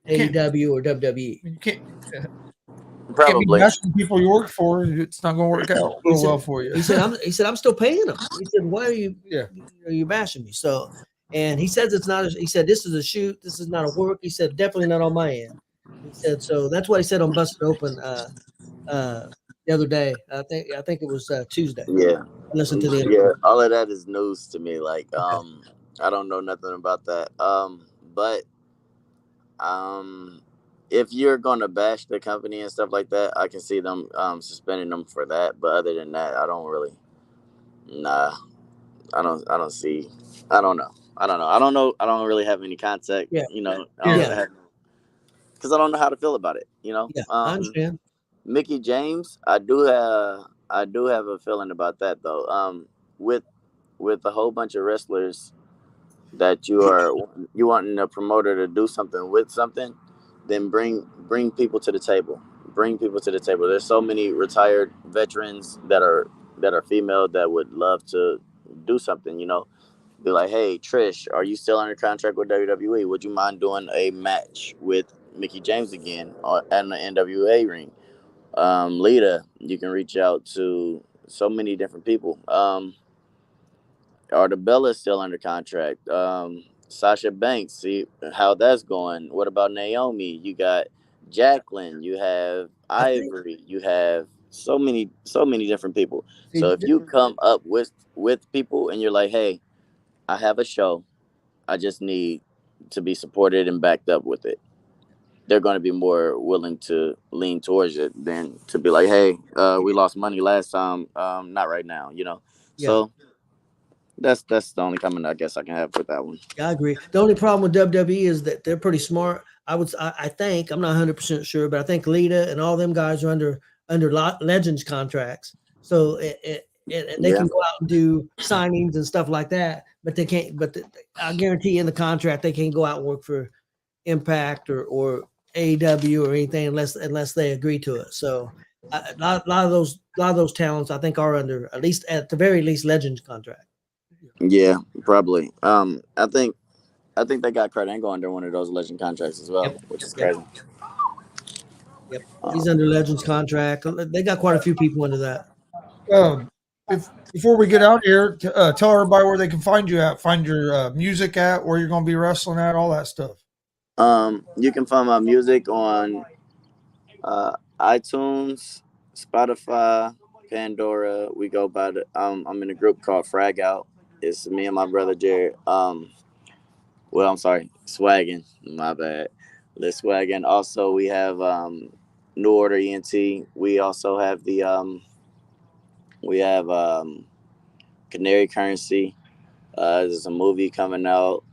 Speaker 3: AEW or WWE.
Speaker 1: You can't be
Speaker 2: Probably.
Speaker 1: bashing people you work for. It's not going to work out real well for you.
Speaker 3: He said I'm still paying him. He said, why are you
Speaker 1: Yeah.
Speaker 3: are you bashing me? So, and he says it's not. He said this is a shoot. This is not a work. He said definitely not on my end. He said so. That's what he said on Busted Open the other day. I think it was Tuesday.
Speaker 2: Yeah.
Speaker 3: I listened to the interview.
Speaker 2: Yeah, all of that is news to me. Like, I don't know nothing about that. But if you're gonna bash the company and stuff like that, I can see them suspending them for that. But other than that, I don't really. Nah, I don't see. I don't know. I don't really have any contact.
Speaker 3: Yeah.
Speaker 2: You know.
Speaker 3: Yeah.
Speaker 2: Because I don't know how to feel about it. You know.
Speaker 3: Yeah, I understand.
Speaker 2: Mickey James, I do have a feeling about that though. With a whole bunch of wrestlers that you wanting a promoter to do something with something, then bring people to the table. Bring people to the table. There's so many retired veterans that are female that would love to do something. You know, be like, hey, Trish, are you still under contract with WWE? Would you mind doing a match with Mickey James again in the NWA ring? Lita, you can reach out to so many different people. Artabella's still under contract. Sasha Banks, see how that's going. What about Naomi? You got Jacqueline, you have
Speaker 3: I think.
Speaker 2: Ivory, you have so many different people.
Speaker 3: See,
Speaker 2: So if you come up with people and you're like, hey, I have a show, I just need to be supported and backed up with it, they're going to be more willing to lean towards it than to be like, hey, we lost money last time, not right now, you know.
Speaker 3: yeah.
Speaker 2: So that's the only comment I guess I can have with that one.
Speaker 3: Yeah, I agree. The only problem with WWE is that they're pretty smart. I think, I'm not 100% sure, but I think Lita and all them guys are under Legends contracts. So and they
Speaker 2: Yeah,
Speaker 3: can go out and do signings and stuff like that, but they can't. But I guarantee in the contract they can't go out and work for Impact or AEW or anything unless they agree to it. So a lot of those talents I think are under, at least at the very least, Legends contract.
Speaker 2: yeah, probably. I think they got Kurt Angle under one of those legend contracts as well,
Speaker 3: Yep.
Speaker 2: which is
Speaker 3: Yep.
Speaker 2: crazy.
Speaker 3: Yep. He's
Speaker 2: Um,
Speaker 3: under Legends contract. They got quite a few people into that.
Speaker 1: Um, if before we get out here, tell everybody where they can find you at, find your music at, where you're going to be wrestling at, all that stuff.
Speaker 2: you can find my music on iTunes, Spotify, Pandora. We go by the. I'm in a group called Frag Out. It's me and my brother Jared. Well, I'm sorry, Swaggin. My bad. Let's Swaggin. Also, we have New Order ENT. We also have we have Canary Currency. There's a movie coming out.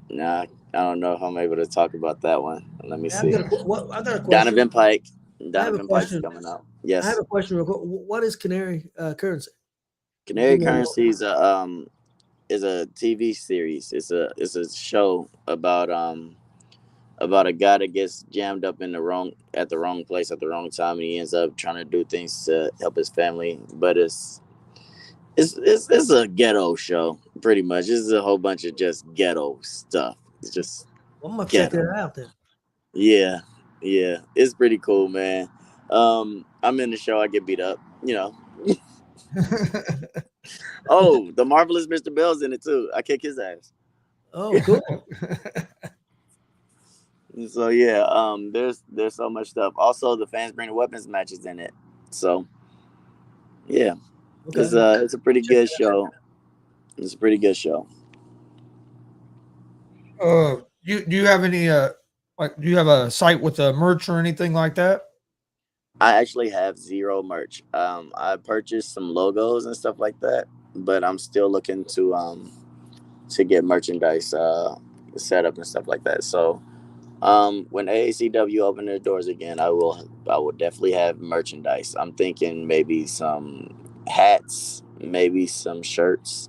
Speaker 2: Nah, I don't know if I'm able to talk about that one. Let me
Speaker 3: I've
Speaker 2: see.
Speaker 3: got I got a question.
Speaker 2: Donovan Pike.
Speaker 3: I have a
Speaker 2: Donovan Pike's
Speaker 3: question.
Speaker 2: coming out.
Speaker 3: I have
Speaker 2: Yes.
Speaker 3: a question real quick. What is Canary Currency? Give
Speaker 2: Canary
Speaker 3: me a little.
Speaker 2: Currency is a TV series. It's a show about a guy that gets jammed up in the wrong place at the wrong time, and he ends up trying to do things to help his family. But it's a ghetto show, pretty much. This is a whole bunch of just ghetto stuff. It's just
Speaker 3: Well, I'm gonna check
Speaker 2: ghetto.
Speaker 3: that out then.
Speaker 2: Yeah, yeah, it's pretty cool, man. I'm in the show. I get beat up, you know. Oh, the marvelous Mr. Bell's in it too. I kick his ass.
Speaker 3: Oh, cool.
Speaker 2: So yeah, there's so much stuff. Also, the fans bring the weapons matches in it. So yeah,
Speaker 3: Okay.
Speaker 2: it's a pretty
Speaker 3: Check
Speaker 2: good
Speaker 3: that out.
Speaker 2: show. It's a pretty good show.
Speaker 1: You do you have any like do you have a site with a merch or anything like that?
Speaker 2: I actually have zero merch. I purchased some logos and stuff like that, but I'm still looking to get merchandise set up and stuff like that. So when AACW open their doors again, I will definitely have merchandise. I'm thinking maybe some hats, maybe some shirts.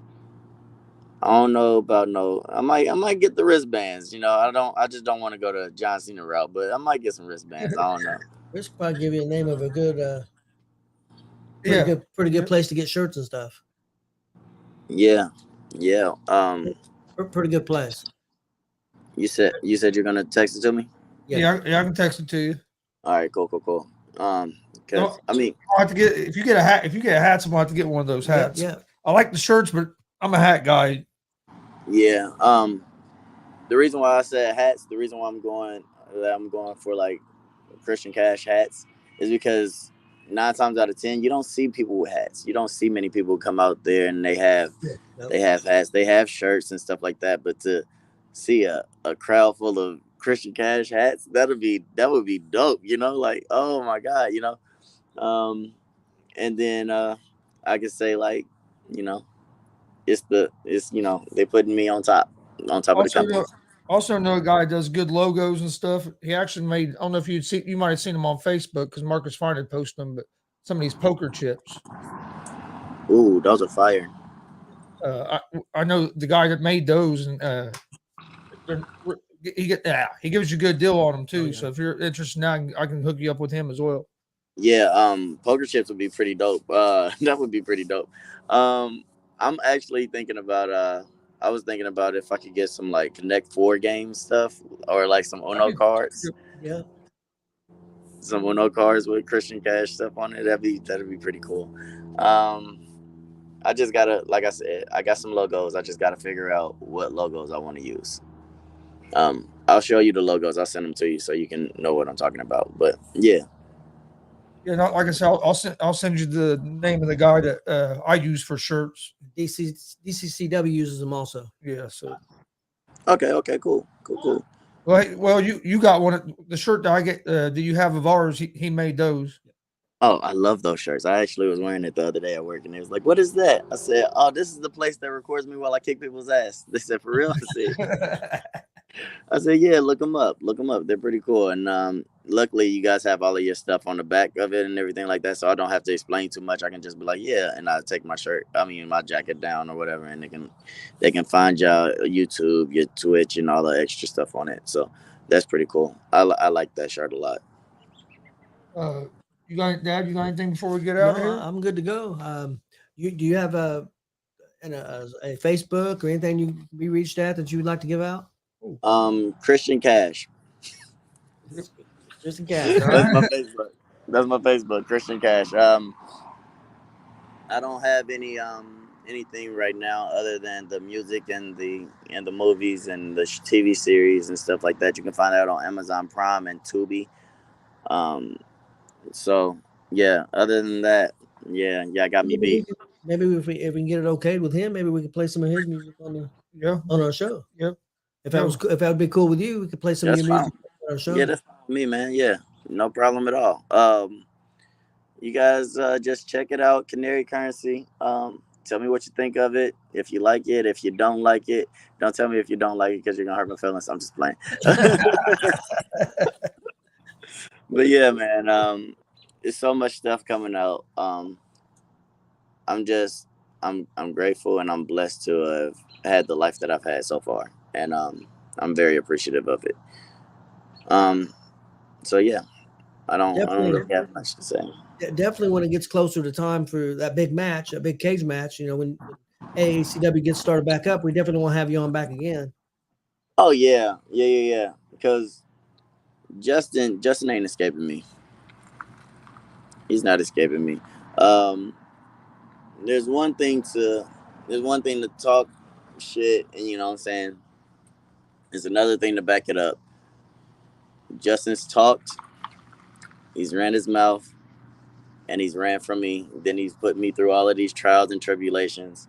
Speaker 2: I don't know about no. I might get the wristbands. You know, I just don't want to go to John Cena route, but I might get some wristbands. I don't know.
Speaker 3: This could probably give you a name of a good,
Speaker 1: Yeah.
Speaker 3: pretty good place to get shirts and stuff.
Speaker 2: Yeah, yeah.
Speaker 3: Pretty good place.
Speaker 2: You said you're gonna text it to me.
Speaker 3: Yeah.
Speaker 1: Yeah, I can text it to you.
Speaker 2: All right, cool. Cause
Speaker 1: No,
Speaker 2: I mean,
Speaker 1: I'll have to get if you get a hat. If you get hats, I'm gonna have to get one of those
Speaker 3: Yeah.
Speaker 1: hats.
Speaker 3: Yeah.
Speaker 1: I like the shirts, but I'm a hat guy.
Speaker 2: yeah. The reason why I said hats, the reason why I'm going for like Christian Cash hats is because 9 times out of 10 you don't see people with hats. You don't see many people come out there and they have
Speaker 3: Nope.
Speaker 2: they have hats, they have shirts and stuff like that. But to see a crowd full of Christian Cash hats, that would be dope. You know, like oh my god, you know. Um, and then I could say like, you know, they putting me on top of the
Speaker 1: Also
Speaker 2: company.
Speaker 1: know also know a guy that does good logos and stuff. He actually made. I don't know if you might have seen him on Facebook because Marcus Fine had posted them, but some of these poker chips.
Speaker 2: Ooh, those are fire.
Speaker 1: I know the guy that made those, and they're- he gives you a good deal on them
Speaker 3: Oh
Speaker 1: too.
Speaker 3: yeah.
Speaker 1: So if you're interested now, I can hook you up with him as well.
Speaker 2: Yeah, poker chips would be pretty dope. That would be pretty dope. Um, I'm actually thinking about I was thinking about if I could get some like Connect Four game stuff or like
Speaker 1: I could,
Speaker 3: Yeah.
Speaker 2: some Uno cards with Christian Cash stuff on it. That'd be pretty cool. Um, I just gotta, like I said, I got some logos. I just gotta figure out what logos I want to use. I'll show you the logos. I'll send them to you so you can know what I'm talking about. But yeah.
Speaker 1: Yeah, like I said, I'll send you the name of the guy that I use for shirts.
Speaker 3: DCCW uses them also.
Speaker 1: Yeah, so
Speaker 2: Okay, cool.
Speaker 1: well, you got one. The shirt that I get, do you have of ours? He made those.
Speaker 2: Oh, I love those shirts. I actually was wearing it the other day at work, and they was like, "What is that?" I said, "Oh, this is the place that records me while I kick people's ass." They said, "For real?" I said, "Yeah, look them up. Look them up. They're pretty cool." And luckily, you guys have all of your stuff on the back of it and everything like that, so I don't have to explain too much. I can just be like, "Yeah," and I take my jacket down or whatever, and they can find y'all YouTube, your Twitch, and all the extra stuff on it. So that's pretty cool. I like that shirt a lot.
Speaker 1: You got Dad? You got anything before we get
Speaker 3: No,
Speaker 1: out of here?
Speaker 3: I'm good to go. Do you have a Facebook or anything you can be reached at that you would like to give out?
Speaker 2: Christian Kash.
Speaker 3: Just in case. All
Speaker 2: That's
Speaker 3: right.
Speaker 2: my Facebook. That's my Facebook, Christian Kash. I don't have anything right now other than the music and the movies and the TV series and stuff like that. You can find out on Amazon Prime and Tubi. So yeah. Other than that, yeah, I got me beat.
Speaker 3: Maybe if we can get it okay with him, maybe we can play some of his music on our show.
Speaker 1: Yep.
Speaker 3: If that would be cool with you, we could play some
Speaker 2: That's
Speaker 3: of your
Speaker 2: fine.
Speaker 3: music on our show.
Speaker 2: Yeah, that's fine with me, man. Yeah, no problem at all. You guys just check it out, Canary Currency. Tell me what you think of it. If you like it, if you don't like it, don't tell me if you don't like it because you're gonna hurt my feelings. I'm just playing. But yeah, man. There's so much stuff coming out. I'm just, I'm grateful and I'm blessed to have had the life that I've had so far, and I'm very appreciative of it. Um, so yeah, I don't really have much to say.
Speaker 3: Definitely when it gets closer to time for that big match, that big cage match, when AACW gets started back up, we definitely want to have you on back again.
Speaker 2: Oh yeah. Because Justin ain't escaping me. He's not escaping me. Um, there's one thing to talk shit, and you know what I'm saying. There's another thing to back it up. Justin's talked. He's ran his mouth, and he's ran from me. Then he's put me through all of these trials and tribulations,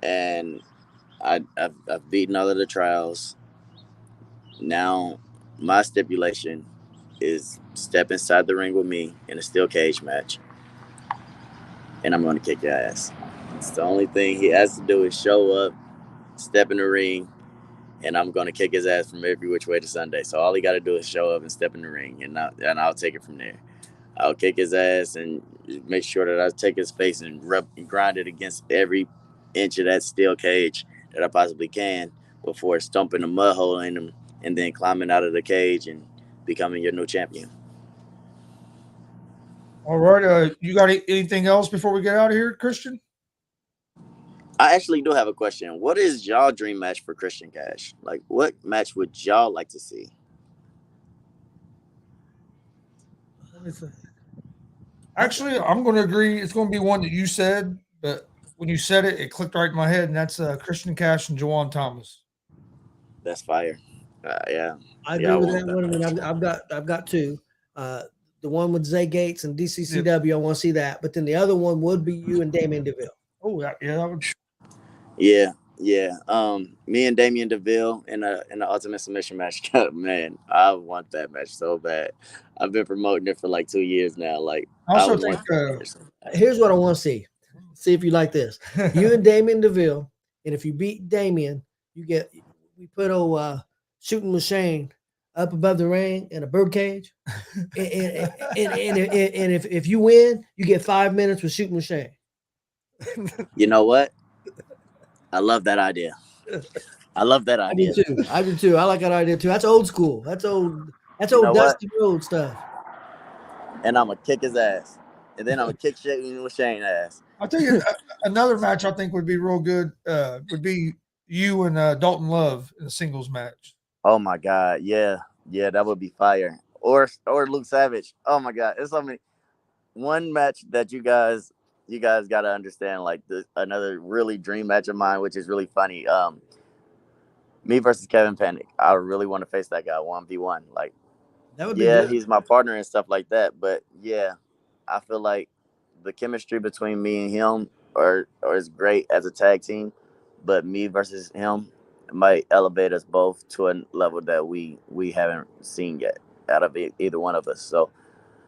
Speaker 2: and I've beaten all of the trials. Now, my stipulation is step inside the ring with me in a steel cage match, and I'm going to kick your ass. It's the only thing he has to do is show up, step in the ring, and I'm going to kick his ass from every which way to Sunday. So all he got to do is show up and step in the ring, and I'll take it from there. I'll kick his ass and make sure that I take his face and grind it against every inch of that steel cage that I possibly can before stumping a mud hole in him and then climbing out of the cage and becoming your new champion.
Speaker 1: All right. You got anything else before we get out of here, Christian?
Speaker 2: I actually do have a question. What is y'all dream match for Christian Kash? Like, what match would y'all like to see?
Speaker 1: Let me think. Actually, I'm going to agree. It's going to be one that you said, but when you said it, it clicked right in my head, and that's Christian Cash and Juwan Thomas.
Speaker 2: That's fire. Yeah.
Speaker 3: I agree with that one. I mean, I've got two. The one with Zay Gates and DCCW, I want to see that. But then the other one would be you and Damian DeVille.
Speaker 1: Oh, that would.
Speaker 2: Yeah. Me and Damian DeVille in the Ultimate Submission match. Man, I want that match so bad. I've been promoting it for like 2 years now. Like,
Speaker 1: I also think.
Speaker 3: Here's what I want to see. See if you like this. You and Damian DeVille, and if you beat Damian, we put Shooting Machine up above the ring in a bird cage, and if you win, you get 5 minutes with Shooting Machine.
Speaker 2: You know what? I love that idea. I
Speaker 3: do too. I like that idea too. That's old school. That's old Dusty Road stuff.
Speaker 2: And I'm gonna kick his ass, and then I'm gonna kick Shane ass.
Speaker 1: I'll tell you another match I think would be real good. Would be you and Dalton Love in a singles match.
Speaker 2: Oh my God, yeah, that would be fire. Or Luke Savage. Oh my God, it's something. One match that you guys gotta understand. Like another really dream match of mine, which is really funny. Me versus Kevin Panic. I really want to face that guy 1v1. Like,
Speaker 3: That would be
Speaker 2: yeah,
Speaker 3: good.
Speaker 2: he's my partner and stuff like that. But yeah, I feel like the chemistry between me and him or is great as a tag team. But me versus him might elevate us both to a level that we haven't seen yet out of either one of us. So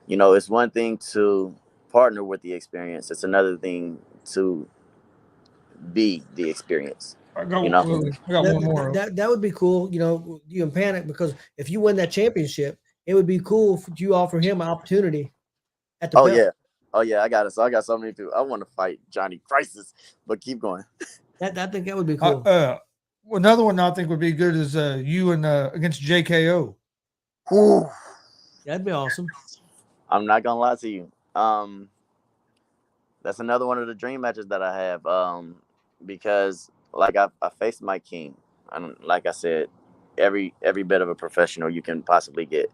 Speaker 2: it's one thing to partner with the experience. It's another thing to be the experience.
Speaker 1: I got,
Speaker 2: You know.
Speaker 1: I got one
Speaker 3: That,
Speaker 1: more.
Speaker 3: that would be cool. You and Panic, because if you win that championship, it would be cool if you offer him an opportunity at the
Speaker 2: Oh
Speaker 3: belt.
Speaker 2: yeah. Oh yeah, I got it. So I got so many people. I want to fight Johnny Crisis, but keep going.
Speaker 3: I think that would be cool.
Speaker 1: Another one I think would be good is you and against JKO.
Speaker 2: Whew.
Speaker 3: That'd be awesome.
Speaker 2: I'm not gonna lie to you. That's another one of the dream matches that I have. Because like I faced Mike King, and like I said, every bit of a professional you can possibly get.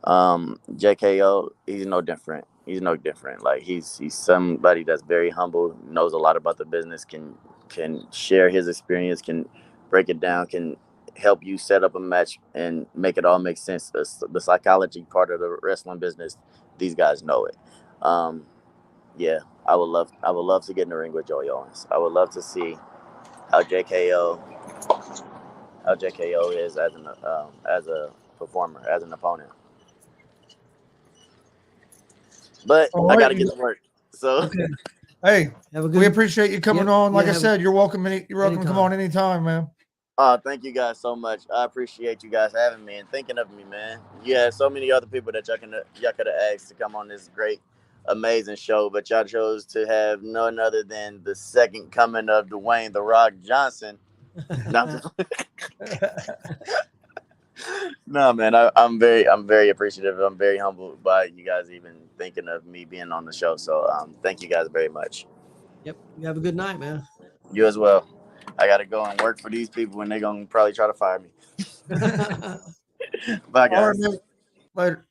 Speaker 2: JKO, he's no different. He's no different. Like he's somebody that's very humble, knows a lot about the business, can share his experience, can break it down, can help you set up a match and make it all make sense. The psychology part of the wrestling business, these guys know it. Yeah, I would love to get in the ring with Joey Owens. I would love to see how JKO is as a performer, as an opponent. But
Speaker 1: All
Speaker 2: I
Speaker 1: right.
Speaker 2: got to get to work. So
Speaker 3: Okay.
Speaker 1: Hey,
Speaker 3: Have a
Speaker 1: we
Speaker 3: good.
Speaker 1: appreciate you coming
Speaker 3: Yep,
Speaker 1: on. Like
Speaker 3: yeah,
Speaker 1: I said, you're welcome. You're welcome to come
Speaker 3: anytime.
Speaker 1: on anytime, man.
Speaker 2: thank you guys so much. I appreciate you guys having me and thinking of me, man. You had so many other people that y'all could have asked to come on this great, amazing show, but y'all chose to have none other than the second coming of Dwayne "The Rock" Johnson. No, man, I'm very appreciative. I'm very humbled by you guys even thinking of me being on the show. So thank you guys very much.
Speaker 3: Yep. You have a good night, man.
Speaker 2: You as well. I got to go and work for these people, and they're gonna probably try to fire me. Bye,
Speaker 1: All right,
Speaker 2: guys.
Speaker 1: man. Later.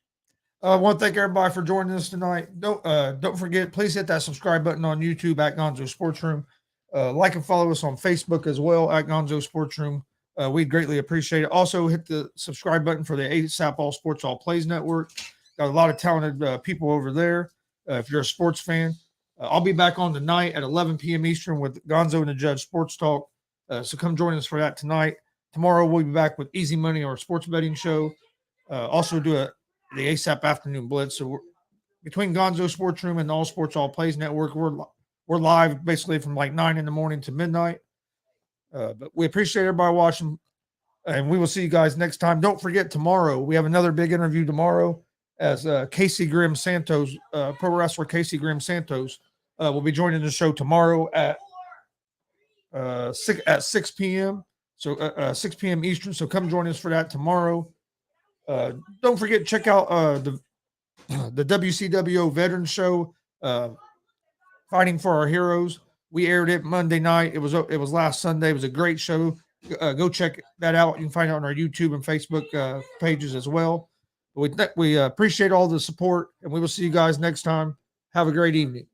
Speaker 1: I want to thank everybody for joining us tonight. Don't forget, please hit that subscribe button on YouTube at Gonzo Sports Room. Like and follow us on Facebook as well at Gonzo Sports Room. We'd greatly appreciate it. Also, hit the subscribe button for the ASAP All Sports All Plays Network. Got a lot of talented people over there. If you're a sports fan, I'll be back on tonight at 11 p.m. Eastern with Gonzo and the Judge Sports Talk. So come join us for that tonight. Tomorrow we'll be back with Easy Money, our sports betting show. Also do the ASAP Afternoon Blitz. So between Gonzo Sports Room and the All Sports All Plays Network, we're live basically from like 9 in the morning to midnight. But we appreciate everybody watching, and we will see you guys next time. Don't forget, tomorrow we have another big interview tomorrow as Casey Grimm Santos, pro wrestler Casey Grimm Santos, will be joining the show tomorrow at 6 p.m. So 6 p.m. Eastern. So come join us for that tomorrow. Don't forget, check out the WCWO Veterans Show, Fighting for Our Heroes. We aired it Monday night. It was last Sunday. It was a great show. Go check that out. You can find it on our YouTube and Facebook pages as well. We appreciate all the support, and we will see you guys next time. Have a great evening.